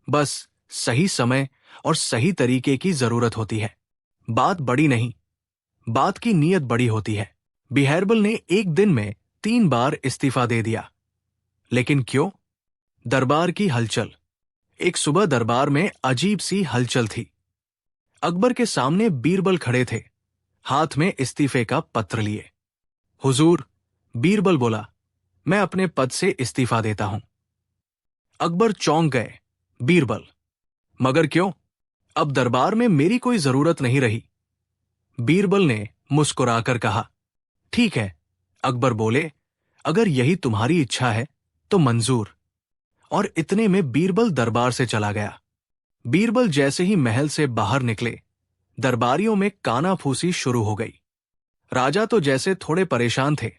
बस सही समय और सही तरीके की जरूरत होती है। बात बड़ी नहीं, बात की नीयत बड़ी होती है। बिहरबल ने एक दिन में 3 बार इस्तीफा दे दिया। लेकिन क्यों? दरबार की हलचल। एक सुबह दरबार में अजीब सी हलचल थी। अकबर के सामने बीरबल खड़े थे, हाथ में इस्तीफे का पत्र लिए। हुजूर, बीरबल बोला, मैं अपने पद से इस्तीफा देता हूं। अकबर चौंक गए। बीरबल, मगर क्यों? अब दरबार में मेरी कोई जरूरत नहीं रही। बीरबल ने मुस्कुराकर कहा, ठीक है। अकबर बोले, अगर यही तुम्हारी इच्छा है तो मंजूर। और इतने में बीरबल दरबार से चला गया। बीरबल जैसे ही महल से बाहर निकले, दरबारियों में कानाफूसी शुरू हो गई। राजा तो जैसे थोड़े परेशान थे,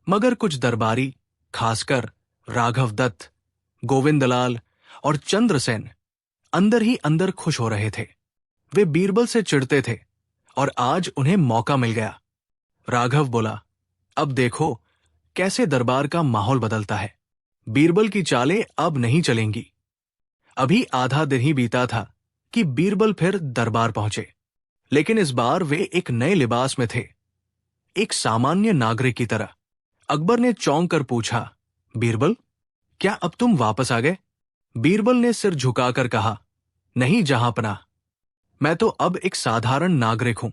मगर कुछ दरबारी, खासकर राघव दत्त, गोविंदलाल और चंद्रसेन, अंदर ही अंदर खुश हो रहे थे। वे बीरबल से चिढ़ते थे और आज उन्हें मौका मिल गया। राघव बोला, अब देखो कैसे दरबार का माहौल बदलता है। बीरबल की चालें अब नहीं चलेंगी। अभी आधा दिन ही बीता था कि बीरबल फिर दरबार पहुंचे, लेकिन इस बार वे एक नए लिबास में थे, एक सामान्य नागरिक की तरह। अकबर ने चौंक कर पूछा, बीरबल, क्या अब तुम वापस आ गए? बीरबल ने सिर झुकाकर कहा, नहीं जहांपनाह, मैं तो अब एक साधारण नागरिक हूं,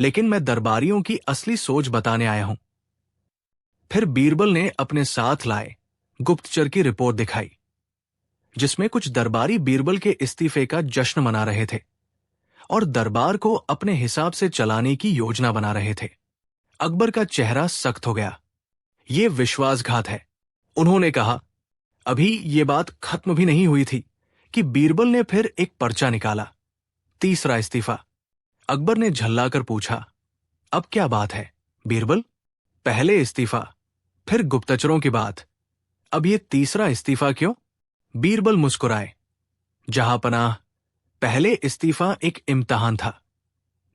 लेकिन मैं दरबारियों की असली सोच बताने आया हूं। फिर बीरबल ने अपने साथ लाए गुप्तचर की रिपोर्ट दिखाई, जिसमें कुछ दरबारी बीरबल के इस्तीफे का जश्न मना रहे थे और दरबार को अपने हिसाब से चलाने की योजना बना रहे थे। अकबर का चेहरा सख्त हो गया। ये विश्वासघात है, उन्होंने कहा। अभी ये बात खत्म भी नहीं हुई थी कि बीरबल ने फिर एक पर्चा निकाला, 3रा इस्तीफा। अकबर ने झल्लाकर पूछा, अब क्या बात है बीरबल? पहले इस्तीफा, फिर गुप्तचरों की बात, अब ये 3रा इस्तीफा क्यों? बीरबल मुस्कुराए, जहांपनाह, पहले इस्तीफा एक इम्तिहान था,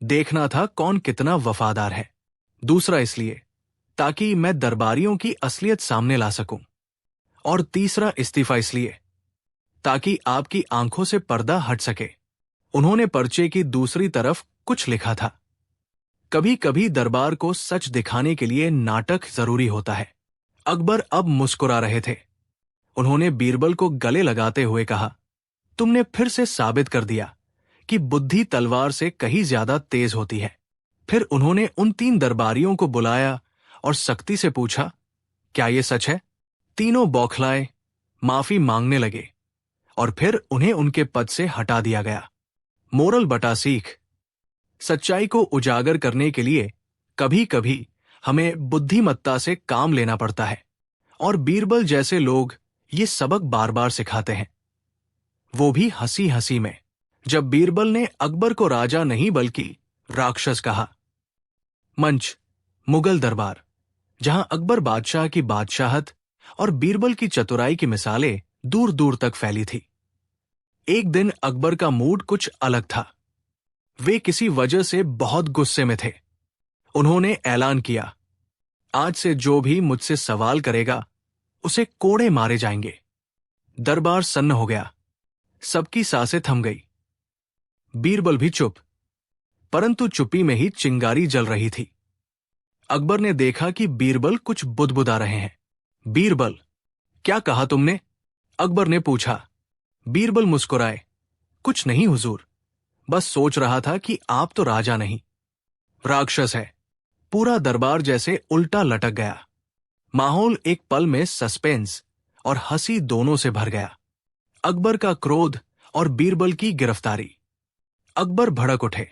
देखना था कौन कितना वफादार है। दूसरा इसलिए ताकि मैं दरबारियों की असलियत सामने ला सकूं। और 3रा इस्तीफा इसलिए ताकि आपकी आंखों से पर्दा हट सके। उन्होंने पर्चे की दूसरी तरफ कुछ लिखा था, कभी कभी दरबार को सच दिखाने के लिए नाटक जरूरी होता है। अकबर अब मुस्कुरा रहे थे। उन्होंने बीरबल को गले लगाते हुए कहा, तुमने फिर से साबित कर दिया कि बुद्धि तलवार से कहीं ज्यादा तेज होती है। फिर उन्होंने उन 3 दरबारियों को बुलाया और सख्ती से पूछा, क्या ये सच है? तीनों बौखलाए, माफी मांगने लगे और फिर उन्हें उनके पद से हटा दिया गया। मोरल बटा सीख, सच्चाई को उजागर करने के लिए कभी कभी हमें बुद्धिमत्ता से काम लेना पड़ता है, और बीरबल जैसे लोग ये सबक बार बार सिखाते हैं, वो भी हंसी हंसी में। जब बीरबल ने अकबर को राजा नहीं बल्कि राक्षस कहा। मंच, मुगल दरबार, जहां अकबर बादशाह की बादशाहत और बीरबल की चतुराई की मिसालें दूर दूर तक फैली थी। एक दिन अकबर का मूड कुछ अलग था। वे किसी वजह से बहुत गुस्से में थे। उन्होंने ऐलान किया, आज से जो भी मुझसे सवाल करेगा उसे कोड़े मारे जाएंगे। दरबार सन्न हो गया, सबकी सांसें थम गई। बीरबल भी चुप, परंतु चुप्पी में ही चिंगारी जल रही थी। अकबर ने देखा कि बीरबल कुछ बुदबुदा रहे हैं। बीरबल, क्या कहा तुमने? अकबर ने पूछा। बीरबल मुस्कुराए, कुछ नहीं हुजूर, बस सोच रहा था कि आप तो राजा नहीं, राक्षस है। पूरा दरबार जैसे उल्टा लटक गया। माहौल एक पल में सस्पेंस और हंसी दोनों से भर गया। अकबर का क्रोध और बीरबल की गिरफ्तारी। अकबर भड़क उठे,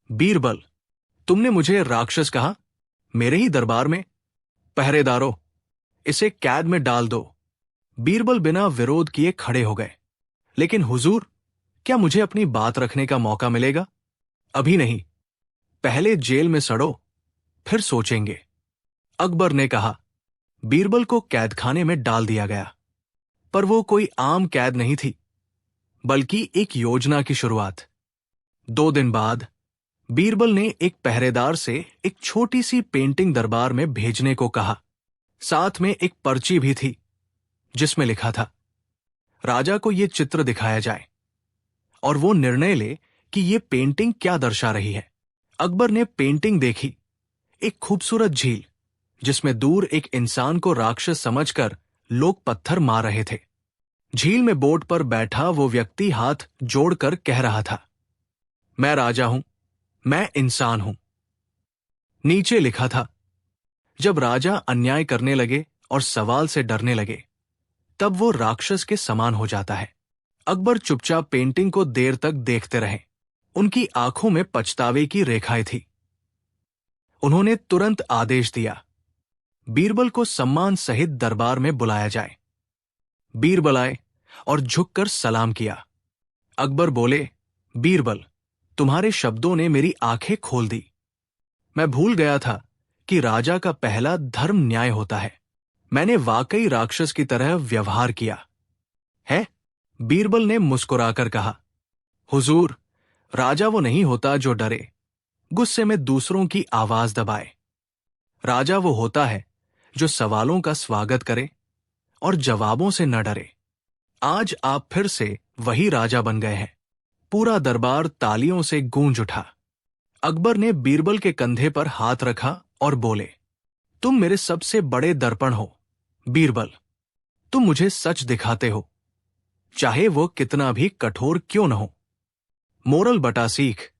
बीरबल, तुमने मुझे राक्षस कहा, मेरे ही दरबार में? पहरेदारों, इसे कैद में डाल दो। बीरबल बिना विरोध किए खड़े हो गए। लेकिन हुजूर, क्या मुझे अपनी बात रखने का मौका मिलेगा? अभी नहीं, पहले जेल में सड़ो, फिर सोचेंगे। अकबर ने कहा। बीरबल को कैदखाने में डाल दिया गया। पर वो कोई आम कैद नहीं थी, बल्कि एक योजना की शुरुआत। 2 दिन बाद बीरबल ने एक पहरेदार से एक छोटी सी पेंटिंग दरबार में भेजने को कहा। साथ में एक पर्ची भी थी, जिसमें लिखा था, राजा को यह चित्र दिखाया जाए और वो निर्णय ले कि ये पेंटिंग क्या दर्शा रही है। अकबर ने पेंटिंग देखी। एक खूबसूरत झील, जिसमें दूर एक इंसान को राक्षस समझकर लोग पत्थर मार रहे थे। झील में बोट पर बैठा वो व्यक्ति हाथ जोड़कर कह रहा था, मैं राजा हूं, मैं इंसान हूं। नीचे लिखा था, जब राजा अन्याय करने लगे और सवाल से डरने लगे, तब वो राक्षस के समान हो जाता है। अकबर चुपचाप पेंटिंग को देर तक देखते रहे। उनकी आंखों में पछतावे की रेखाएं थी। उन्होंने तुरंत आदेश दिया, बीरबल को सम्मान सहित दरबार में बुलाया जाए। बीरबल आए और झुककर सलाम किया। अकबर बोले, बीरबल, तुम्हारे शब्दों ने मेरी आंखें खोल दी। मैं भूल गया था कि राजा का पहला धर्म न्याय होता है। मैंने वाकई राक्षस की तरह व्यवहार किया है। बीरबल ने मुस्कुराकर कहा, हुजूर, राजा वो नहीं होता जो डरे, गुस्से में दूसरों की आवाज दबाए। राजा वो होता है जो सवालों का स्वागत करे और जवाबों से न डरे। आज आप फिर से वही राजा बन गए हैं। पूरा दरबार तालियों से गूंज उठा। अकबर ने बीरबल के कंधे पर हाथ रखा और बोले, तुम मेरे सबसे बड़े दर्पण हो बीरबल। तुम मुझे सच दिखाते हो, चाहे वो कितना भी कठोर क्यों न हो। मोरल बटा सीख,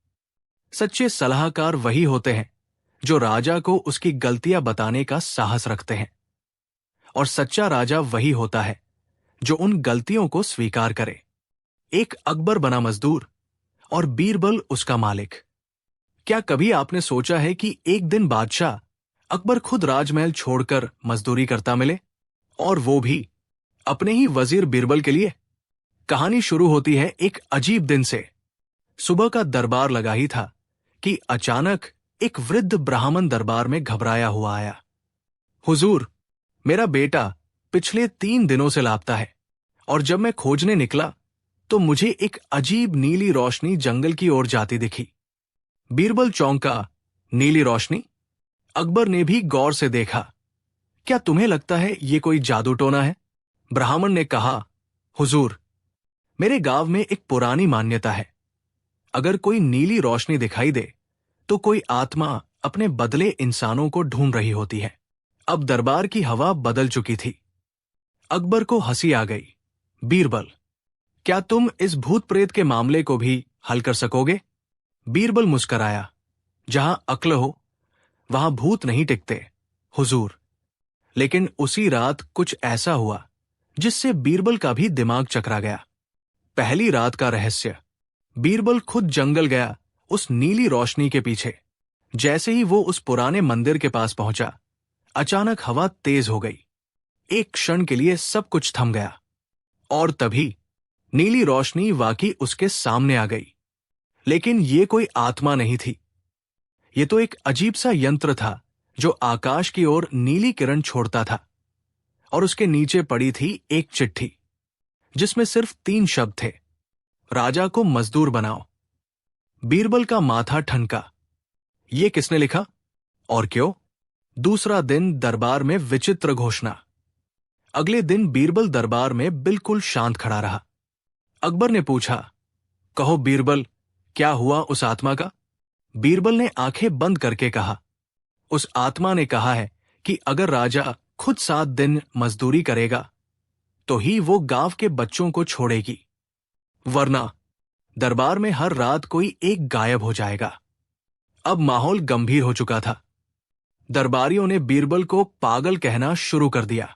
सच्चे सलाहकार वही होते हैं जो राजा को उसकी गलतियां बताने का साहस रखते हैं, और सच्चा राजा वही होता है जो उन गलतियों को स्वीकार करे। एक अकबर बना मजदूर और बीरबल उसका मालिक। क्या कभी आपने सोचा है कि एक दिन बादशाह अकबर खुद राजमहल छोड़कर मजदूरी करता मिले, और वो भी अपने ही वजीर बीरबल के लिए? कहानी शुरू होती है एक अजीब दिन से। सुबह का दरबार लगा ही था कि अचानक एक वृद्ध ब्राह्मण दरबार में घबराया हुआ आया। हुजूर, मेरा बेटा पिछले 3 दिनों से लापता है, और जब मैं खोजने निकला तो मुझे एक अजीब नीली रोशनी जंगल की ओर जाती दिखी। बीरबल चौंका, नीली रोशनी? अकबर ने भी गौर से देखा। क्या तुम्हें लगता है ये कोई जादू टोना है? ब्राह्मण ने कहा, हुजूर, मेरे गांव में एक पुरानी मान्यता है, अगर कोई नीली रोशनी दिखाई दे तो कोई आत्मा अपने बदले इंसानों को ढूंढ रही होती है। अब दरबार की हवा बदल चुकी थी। अकबर को हंसी आ गई। बीरबल, क्या तुम इस भूत प्रेत के मामले को भी हल कर सकोगे? बीरबल मुस्कराया, जहां अक्ल हो वहां भूत नहीं टिकते हुजूर। लेकिन उसी रात कुछ ऐसा हुआ जिससे बीरबल का भी दिमाग चकरा गया। पहली रात का रहस्य। बीरबल खुद जंगल गया उस नीली रोशनी के पीछे। जैसे ही वो उस पुराने मंदिर के पास पहुंचा, अचानक हवा तेज हो गई। एक क्षण के लिए सब कुछ थम गया, और तभी नीली रोशनी वाकई उसके सामने आ गई। लेकिन ये कोई आत्मा नहीं थी। ये तो एक अजीब सा यंत्र था जो आकाश की ओर नीली किरण छोड़ता था, और उसके नीचे पड़ी थी एक चिट्ठी, जिसमें सिर्फ 3 शब्द थे, राजा को मजदूर बनाओ। बीरबल का माथा ठनका। ये किसने लिखा और क्यों? दूसरा दिन दरबार में विचित्र घोषणा। अगले दिन बीरबल दरबार में बिल्कुल शांत खड़ा रहा। अकबर ने पूछा, कहो बीरबल, क्या हुआ उस आत्मा का? बीरबल ने आंखें बंद करके कहा, उस आत्मा ने कहा है कि अगर राजा खुद 7 दिन मजदूरी करेगा तो ही वो गांव के बच्चों को छोड़ेगी, वरना दरबार में हर रात कोई एक गायब हो जाएगा। अब माहौल गंभीर हो चुका था। दरबारियों ने बीरबल को पागल कहना शुरू कर दिया।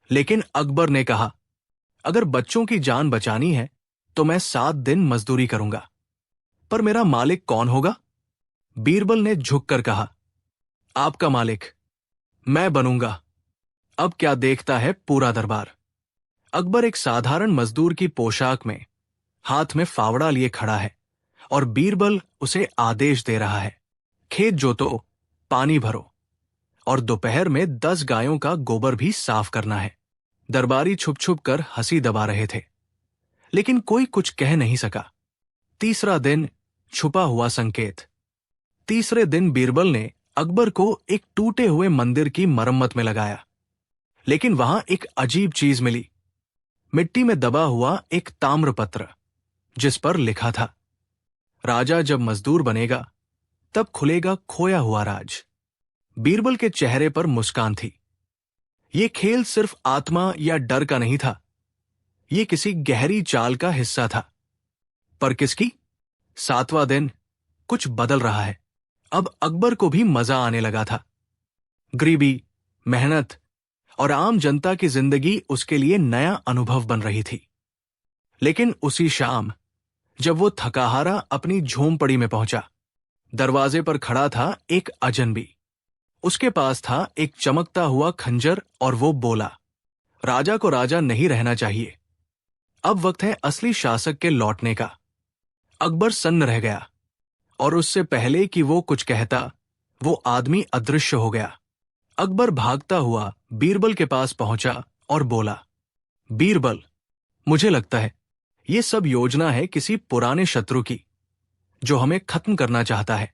लेकिन अकबर ने कहा, अगर बच्चों की जान बचानी है तो मैं 7 दिन मजदूरी करूंगा। पर मेरा मालिक कौन होगा? बीरबल ने झुककर कहा, आपका मालिक मैं बनूंगा। अब क्या देखता है पूरा दरबार। अकबर एक साधारण मजदूर की पोशाक में, हाथ में फावड़ा लिए खड़ा है और बीरबल उसे आदेश दे रहा है, खेत जोतो, पानी भरो और दोपहर में 10 गायों का गोबर भी साफ करना है। दरबारी छुप छुप कर हंसी दबा रहे थे, लेकिन कोई कुछ कह नहीं सका। तीसरा दिन, छुपा हुआ संकेत। तीसरे दिन बीरबल ने अकबर को एक टूटे हुए मंदिर की मरम्मत में लगाया, लेकिन वहां एक अजीब चीज मिली। मिट्टी में दबा हुआ एक ताम्रपत्र, जिस पर लिखा था, राजा जब मजदूर बनेगा तब खुलेगा खोया हुआ राज। बीरबल के चेहरे पर मुस्कान थी। ये खेल सिर्फ आत्मा या डर का नहीं था, ये किसी गहरी चाल का हिस्सा था। पर किसकी? 7वां दिन, कुछ बदल रहा है। अब अकबर को भी मजा आने लगा था। गरीबी, मेहनत और आम जनता की जिंदगी उसके लिए नया अनुभव बन रही थी। लेकिन उसी शाम, जब वो थकाहारा अपनी झोंपड़ी में पहुंचा, दरवाजे पर खड़ा था एक अजनबी। उसके पास था एक चमकता हुआ खंजर और वो बोला, राजा को राजा नहीं रहना चाहिए। अब वक्त है असली शासक के लौटने का। अकबर सन्न रह गया और उससे पहले कि वो कुछ कहता, वो आदमी अदृश्य हो गया। अकबर भागता हुआ बीरबल के पास पहुंचा और बोला, बीरबल, मुझे लगता है ये सब योजना है किसी पुराने शत्रु की, जो हमें खत्म करना चाहता है।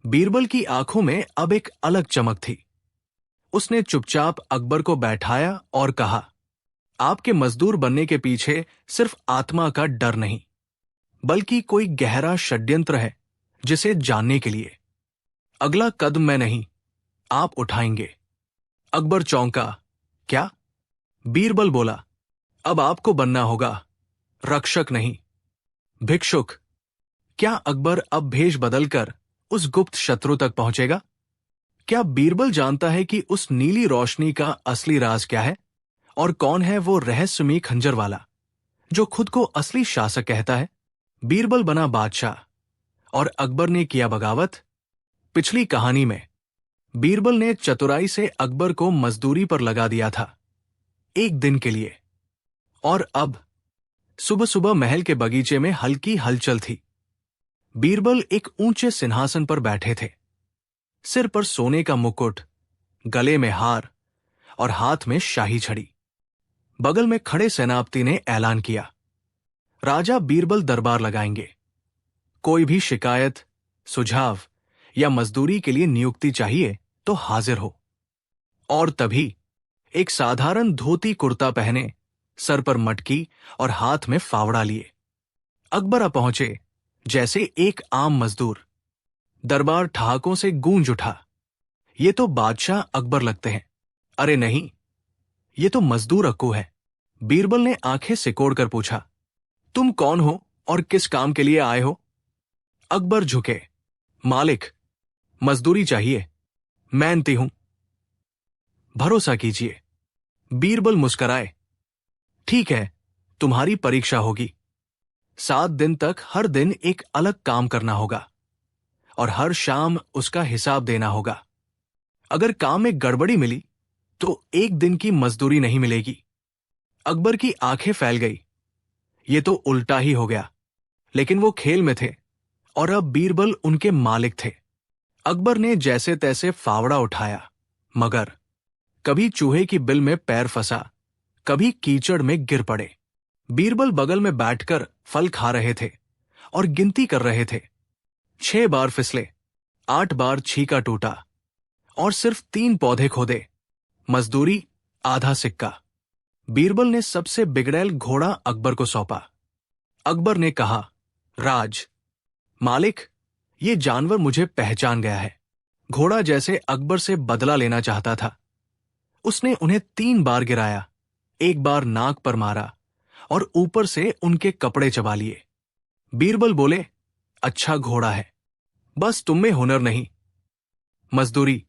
बीरबल की आंखों में अब एक अलग चमक थी। उसने चुपचाप अकबर को बैठाया और कहा, आपके मजदूर बनने के पीछे सिर्फ आत्मा का डर नहीं, बल्कि कोई गहरा षड्यंत्र है जिसे जानने के लिए अगला कदम मैं नहीं, आप उठाएंगे। अकबर चौंका। क्या? बीरबल बोला, अब आपको बनना होगा रक्षक नहीं, भिक्षुक। क्या अकबर अब भेष बदलकर उस गुप्त शत्रु तक पहुंचेगा? क्या बीरबल जानता है कि उस नीली रोशनी का असली राज क्या है? और कौन है वो रहस्यमयी खंजर वाला जो खुद को असली शासक कहता है? बीरबल बना बादशाह और अकबर ने किया बगावत। पिछली कहानी में बीरबल ने चतुराई से अकबर को मजदूरी पर लगा दिया था, एक दिन के लिए। और अब सुबह सुबह महल के बगीचे में हल्की हलचल थी। बीरबल एक ऊंचे सिंहासन पर बैठे थे, सिर पर सोने का मुकुट, गले में हार और हाथ में शाही छड़ी। बगल में खड़े सेनापति ने ऐलान किया, राजा बीरबल दरबार लगाएंगे। कोई भी शिकायत, सुझाव या मजदूरी के लिए नियुक्ति चाहिए तो हाजिर हो। और तभी एक साधारण धोती कुर्ता पहने, सर पर मटकी और हाथ में फावड़ा लिए अकबर आ पहुंचे जैसे एक आम मजदूर। दरबार ठहाकों से गूंज उठा। ये तो बादशाह अकबर लगते हैं। अरे नहीं, ये तो मजदूर अक्कू है। बीरबल ने आंखें सिकोड़ कर पूछा, तुम कौन हो और किस काम के लिए आए हो? अकबर झुके, मालिक, मजदूरी चाहिए, मेहनती हूं, भरोसा कीजिए। बीरबल मुस्कराए, ठीक है, तुम्हारी परीक्षा होगी। 7 दिन तक हर दिन एक अलग काम करना होगा और हर शाम उसका हिसाब देना होगा। अगर काम में गड़बड़ी मिली तो 1 दिन की मजदूरी नहीं मिलेगी। अकबर की आंखें फैल गई। ये तो उल्टा ही हो गया। लेकिन वो खेल में थे और अब बीरबल उनके मालिक थे। अकबर ने जैसे तैसे फावड़ा उठाया, मगर कभी चूहे की बिल में पैर फंसा, कभी कीचड़ में गिर पड़े। बीरबल बगल में बैठकर फल खा रहे थे और गिनती कर रहे थे। 6 बार फिसले, 8 बार छीका टूटा और सिर्फ 3 पौधे खोदे। मजदूरी आधा सिक्का। बीरबल ने सबसे बिगड़ैल घोड़ा अकबर को सौंपा। अकबर ने कहा, राज, मालिक, ये जानवर मुझे पहचान गया है। घोड़ा जैसे अकबर से बदला लेना चाहता था। उसने उन्हें 3 बार गिराया, 1 बार नाक पर मारा और ऊपर से उनके कपड़े चबा लिए। बीरबल बोले, अच्छा घोड़ा है, बस तुम में हुनर नहीं। मजदूरी,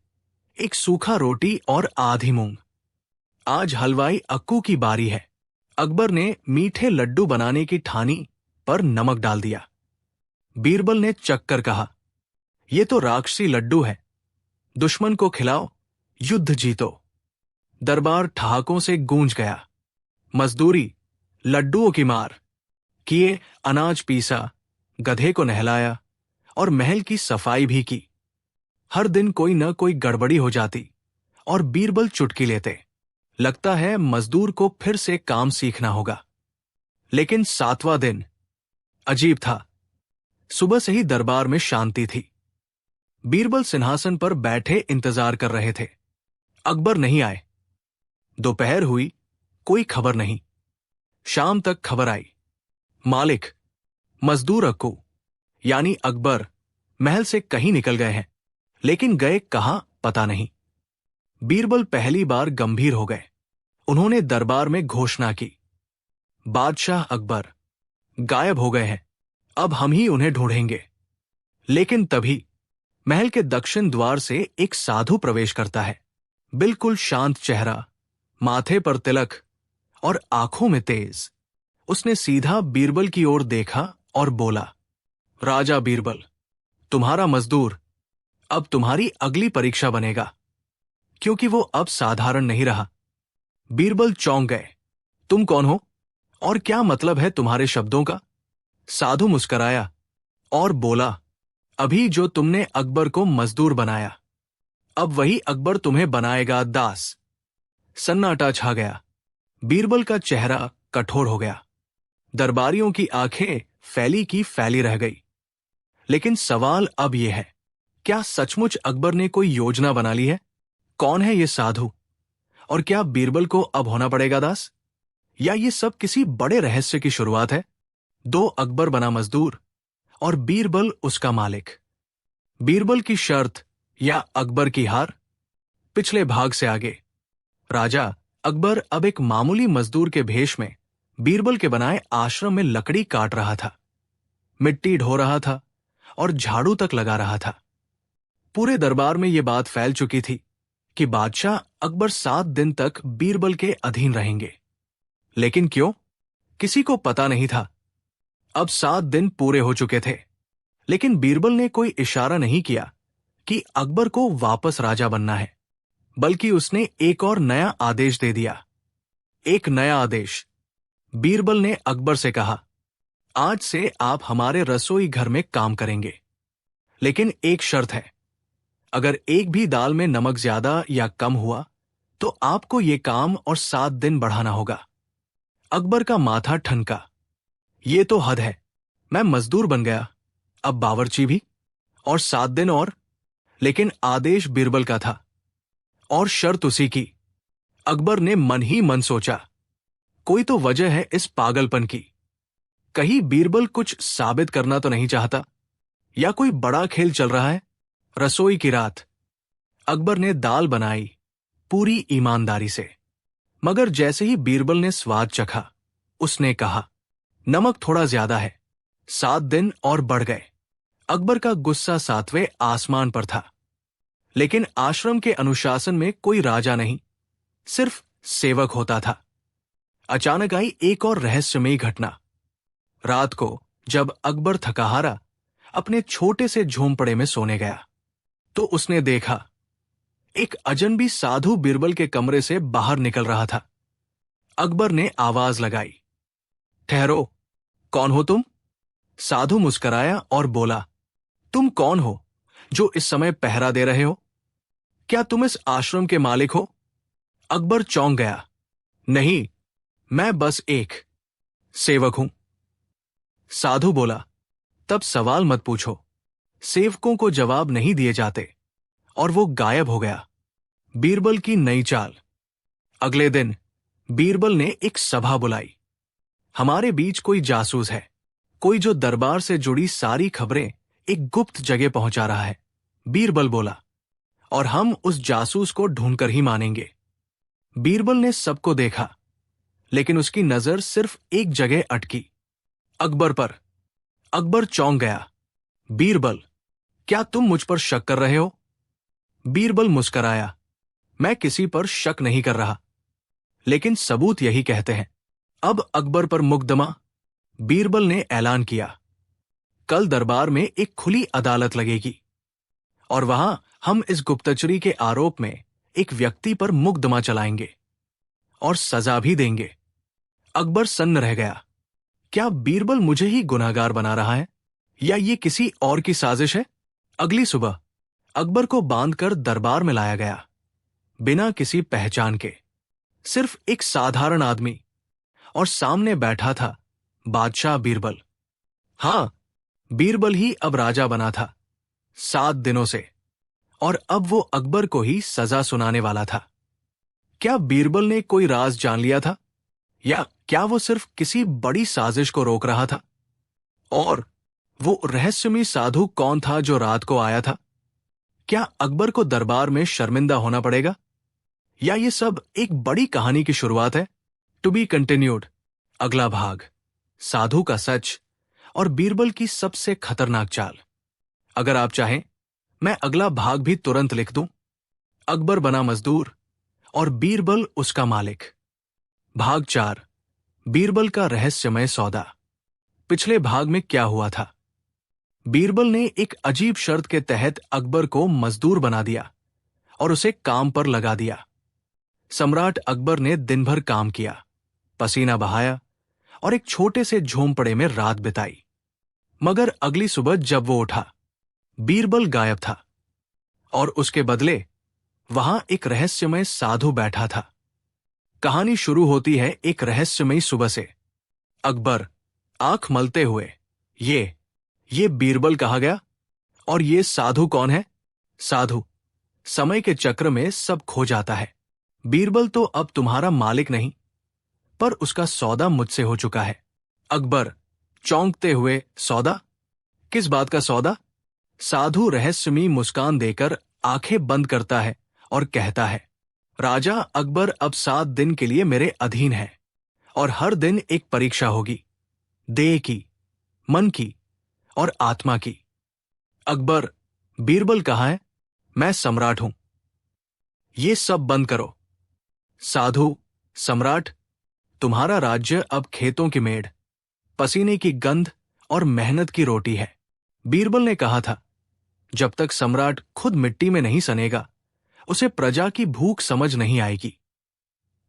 एक सूखा रोटी और आधी मूंग। आज हलवाई अक्कू की बारी है। अकबर ने मीठे लड्डू बनाने की ठानी पर नमक डाल दिया। बीरबल ने चख कर कहा, ये तो राक्षसी लड्डू है, दुश्मन को खिलाओ, युद्ध जीतो। दरबार ठहाकों से गूंज गया। मजदूरी, लड्डुओं की मार, किए अनाज पीसा, गधे को नहलाया और महल की सफाई भी की। हर दिन कोई न कोई गड़बड़ी हो जाती और बीरबल चुटकी लेते। लगता है मजदूर को फिर से काम सीखना होगा। लेकिन 7वां दिन अजीब था। सुबह से ही दरबार में शांति थी। बीरबल सिंहासन पर बैठे इंतजार कर रहे थे। अकबर नहीं आए। दोपहर हुई, कोई खबर नहीं। शाम तक खबर आई, मालिक मजदूर अक्कू यानी अकबर महल से कहीं निकल गए हैं, लेकिन गए कहां पता नहीं। बीरबल पहली बार गंभीर हो गए। उन्होंने दरबार में घोषणा की, बादशाह अकबर गायब हो गए हैं, अब हम ही उन्हें ढूंढेंगे। लेकिन तभी महल के दक्षिण द्वार से एक साधु प्रवेश करता है। बिल्कुल शांत चेहरा, माथे पर तिलक और आंखों में तेज। उसने सीधा बीरबल की ओर देखा और बोला, राजा बीरबल, तुम्हारा मजदूर अब तुम्हारी अगली परीक्षा बनेगा, क्योंकि वो अब साधारण नहीं रहा। बीरबल चौंक गए। तुम कौन हो और क्या मतलब है तुम्हारे शब्दों का? साधु मुस्कराया और बोला, अभी जो तुमने अकबर को मजदूर बनाया, अब वही अकबर तुम्हें बनाएगा दास। सन्नाटा छा गया। बीरबल का चेहरा कठोर हो गया। दरबारियों की आंखें फैली की फैली रह गई। लेकिन सवाल अब यह है, क्या सचमुच अकबर ने कोई योजना बना ली है? कौन है ये साधु और क्या बीरबल को अब होना पड़ेगा दास? या ये सब किसी बड़े रहस्य की शुरुआत है? 2 अकबर बना मजदूर और बीरबल उसका मालिक। बीरबल की शर्त या अकबर की हार? पिछले भाग से आगे। राजा अकबर अब एक मामूली मजदूर के भेष में बीरबल के बनाए आश्रम में लकड़ी काट रहा था, मिट्टी ढो रहा था और झाड़ू तक लगा रहा था। पूरे दरबार में यह बात फैल चुकी थी कि बादशाह अकबर 7 दिन तक बीरबल के अधीन रहेंगे। लेकिन क्यों? किसी को पता नहीं था। अब 7 दिन पूरे हो चुके थे, लेकिन बीरबल ने कोई इशारा नहीं किया कि अकबर को वापस राजा बनना है, बल्कि उसने एक और नया आदेश दे दिया। एक नया आदेश। बीरबल ने अकबर से कहा, आज से आप हमारे रसोई घर में काम करेंगे, लेकिन एक शर्त है, अगर एक भी दाल में नमक ज्यादा या कम हुआ तो आपको ये काम और 7 दिन बढ़ाना होगा। अकबर का माथा ठनका। ये तो हद है। मैं मजदूर बन गया, अब बावर्ची भी, और 7 दिन और। लेकिन आदेश बीरबल का था और शर्त उसी की। अकबर ने मन ही मन सोचा, कोई तो वजह है इस पागलपन की। कहीं बीरबल कुछ साबित करना तो नहीं चाहता, या कोई बड़ा खेल चल रहा है। रसोई की रात। अकबर ने दाल बनाई पूरी ईमानदारी से, मगर जैसे ही बीरबल ने स्वाद चखा, उसने कहा, नमक थोड़ा ज्यादा है। 7 दिन और बढ़ गए। अकबर का गुस्सा 7वें आसमान पर था। लेकिन आश्रम के अनुशासन में कोई राजा नहीं, सिर्फ सेवक होता था। अचानक आई एक और रहस्यमयी घटना। रात को जब अकबर थकाहारा अपने छोटे से झोंपड़े में सोने गया, तो उसने देखा एक अजनबी साधु बीरबल के कमरे से बाहर निकल रहा था। अकबर ने आवाज लगाई, ठहरो, कौन हो तुम? साधु मुस्कराया और बोला, तुम कौन हो जो इस समय पहरा दे रहे हो? क्या तुम इस आश्रम के मालिक हो? अकबर चौंक गया। नहीं, मैं बस एक सेवक हूं। साधु बोला, तब सवाल मत पूछो। सेवकों को जवाब नहीं दिए जाते। और वो गायब हो गया। बीरबल की नई चाल। अगले दिन बीरबल ने एक सभा बुलाई। हमारे बीच कोई जासूस है, कोई जो दरबार से जुड़ी सारी खबरें एक गुप्त जगह पहुंचा रहा है, बीरबल बोला, और हम उस जासूस को ढूंढकर ही मानेंगे। बीरबल ने सबको देखा, लेकिन उसकी नजर सिर्फ एक जगह अटकी, अकबर पर। अकबर चौंक गया। बीरबल, क्या तुम मुझ पर शक कर रहे हो? बीरबल मुस्कराया, मैं किसी पर शक नहीं कर रहा, लेकिन सबूत यही कहते हैं। अब अकबर पर मुकदमा। बीरबल ने ऐलान किया, कल दरबार में एक खुली अदालत लगेगी। और वहां हम इस गुप्तचरी के आरोप में एक व्यक्ति पर मुकदमा चलाएंगे और सजा भी देंगे। अकबर सन्न रह गया। क्या बीरबल मुझे ही गुनहगार बना रहा है या ये किसी और की साजिश है? अगली सुबह अकबर को बांधकर दरबार में लाया गया, बिना किसी पहचान के, सिर्फ एक साधारण आदमी, और सामने बैठा था बादशाह बीरबल। हां, बीरबल ही अब राजा बना था 7 दिनों से, और अब वो अकबर को ही सजा सुनाने वाला था। क्या बीरबल ने कोई राज जान लिया था, या क्या वो सिर्फ किसी बड़ी साजिश को रोक रहा था? और वो रहस्यमयी साधु कौन था जो रात को आया था? क्या अकबर को दरबार में शर्मिंदा होना पड़ेगा, या ये सब एक बड़ी कहानी की शुरुआत है? To be continued. अगला भाग, साधु का सच और बीरबल की सबसे खतरनाक चाल। अगर आप चाहें मैं अगला भाग भी तुरंत लिख दूं। अकबर बना मजदूर और बीरबल उसका मालिक। भाग 4, बीरबल का रहस्यमय सौदा। पिछले भाग में क्या हुआ था? बीरबल ने एक अजीब शर्त के तहत अकबर को मजदूर बना दिया और उसे काम पर लगा दिया। सम्राट अकबर ने दिन भर काम किया, पसीना बहाया और एक छोटे से झोंपड़े में रात बिताई। मगर अगली सुबह जब वो उठा, बीरबल गायब था, और उसके बदले वहां एक रहस्यमय साधु बैठा था। कहानी शुरू होती है एक रहस्यमयी सुबह से। अकबर आंख मलते हुए, ये बीरबल कहा गया, और ये साधु कौन है? साधु समय के चक्र में सब खो जाता है। बीरबल तो अब तुम्हारा मालिक नहीं, पर उसका सौदा मुझसे हो चुका है। अकबर चौंकते हुए, सौदा? किस बात का सौदा? साधु रहस्यमयी मुस्कान देकर आंखें बंद करता है और कहता है, राजा अकबर अब 7 दिन के लिए मेरे अधीन है, और हर दिन एक परीक्षा होगी, देह की, मन की और आत्मा की। अकबर, बीरबल कहाँ है? मैं सम्राट हूं। ये सब बंद करो। साधु, सम्राट, तुम्हारा राज्य अब खेतों की मेड़, पसीने की गंध और मेहनत की रोटी है। बीरबल ने कहा था, जब तक सम्राट खुद मिट्टी में नहीं सनेगा, उसे प्रजा की भूख समझ नहीं आएगी।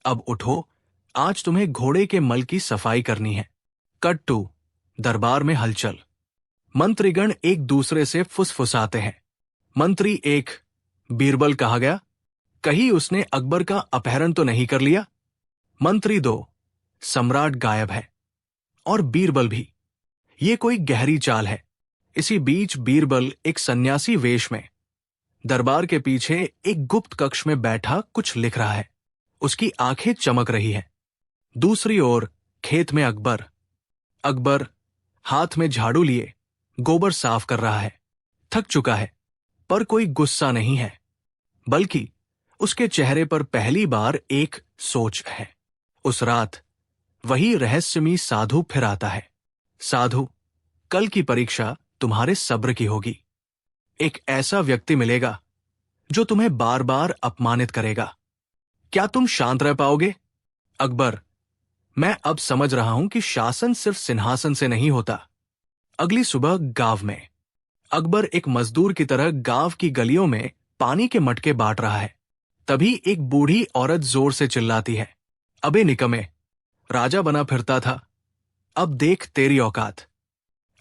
अब उठो, आज तुम्हें घोड़े के मल की सफाई करनी है। कट टू, दरबार में हलचल। मंत्रीगण एक दूसरे से फुसफुसाते हैं। मंत्री 1, बीरबल कहा गया? कहीं उसने अकबर का अपहरण तो नहीं कर लिया? मंत्री 2, सम्राट गायब है, और बीरबल भी। ये कोई गहरी चाल है। इसी बीच बीरबल एक सन्यासी वेश में दरबार के पीछे एक गुप्त कक्ष में बैठा कुछ लिख रहा है। उसकी आंखें चमक रही हैं। दूसरी ओर खेत में अकबर हाथ में झाड़ू लिए गोबर साफ कर रहा है। थक चुका है, पर कोई गुस्सा नहीं है, बल्कि उसके चेहरे पर पहली बार एक सोच है। उस रात वही रहस्यमयी साधु फिर आता है। साधु, कल की परीक्षा तुम्हारे सब्र की होगी। एक ऐसा व्यक्ति मिलेगा जो तुम्हें बार बार अपमानित करेगा। क्या तुम शांत रह पाओगे? अकबर, मैं अब समझ रहा हूं कि शासन सिर्फ सिंहासन से नहीं होता। अगली सुबह गांव में अकबर एक मजदूर की तरह गांव की गलियों में पानी के मटके बांट रहा है। तभी एक बूढ़ी औरत जोर से चिल्लाती है, अबे निकम्मे, राजा बना फिरता था, अब देख तेरी औकात।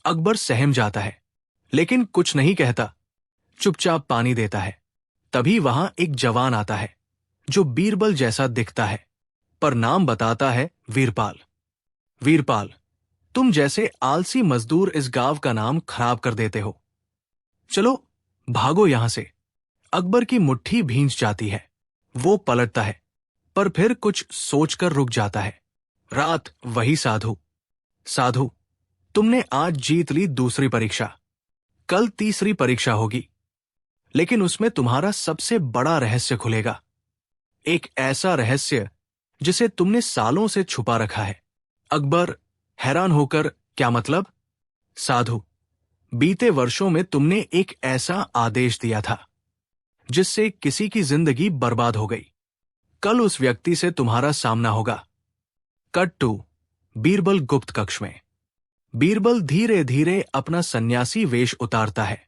अकबर सहम जाता है, लेकिन कुछ नहीं कहता, चुपचाप पानी देता है। तभी वहां एक जवान आता है जो बीरबल जैसा दिखता है, पर नाम बताता है वीरपाल। वीरपाल, तुम जैसे आलसी मजदूर इस गांव का नाम खराब कर देते हो। चलो भागो यहां से। अकबर की मुट्ठी भींच जाती है। वो पलटता है, पर फिर कुछ सोचकर रुक जाता है। रात वही साधु। साधु, तुमने आज जीत ली दूसरी परीक्षा, कल तीसरी परीक्षा होगी, लेकिन उसमें तुम्हारा सबसे बड़ा रहस्य खुलेगा। एक ऐसा रहस्य जिसे तुमने सालों से छुपा रखा है। अकबर हैरान होकर, क्या मतलब? साधु, बीते वर्षों में तुमने एक ऐसा आदेश दिया था जिससे किसी की जिंदगी बर्बाद हो गई। कल उस व्यक्ति से तुम्हारा सामना होगा। कट टू, बीरबल गुप्त कक्ष में। बीरबल धीरे धीरे अपना सन्यासी वेश उतारता है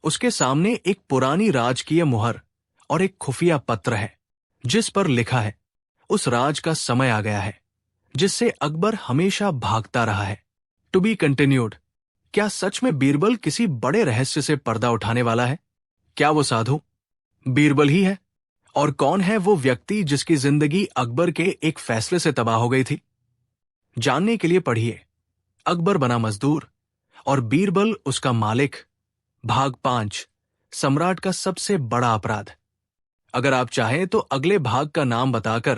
उसके सामने एक पुरानी राजकीय मुहर और एक खुफिया पत्र है जिस पर लिखा है, उस राज का समय आ गया है जिससे अकबर हमेशा भागता रहा है। To be continued. क्या सच में बीरबल किसी बड़े रहस्य से पर्दा उठाने वाला है? क्या वो साधु बीरबल ही है? और कौन है वो व्यक्ति जिसकी जिंदगी अकबर के एक फैसले से तबाह हो गई थी? जानने के लिए पढ़िए अकबर बना मजदूर और बीरबल उसका मालिक, भाग 5, सम्राट का सबसे बड़ा अपराध। अगर आप चाहें तो अगले भाग का नाम बताकर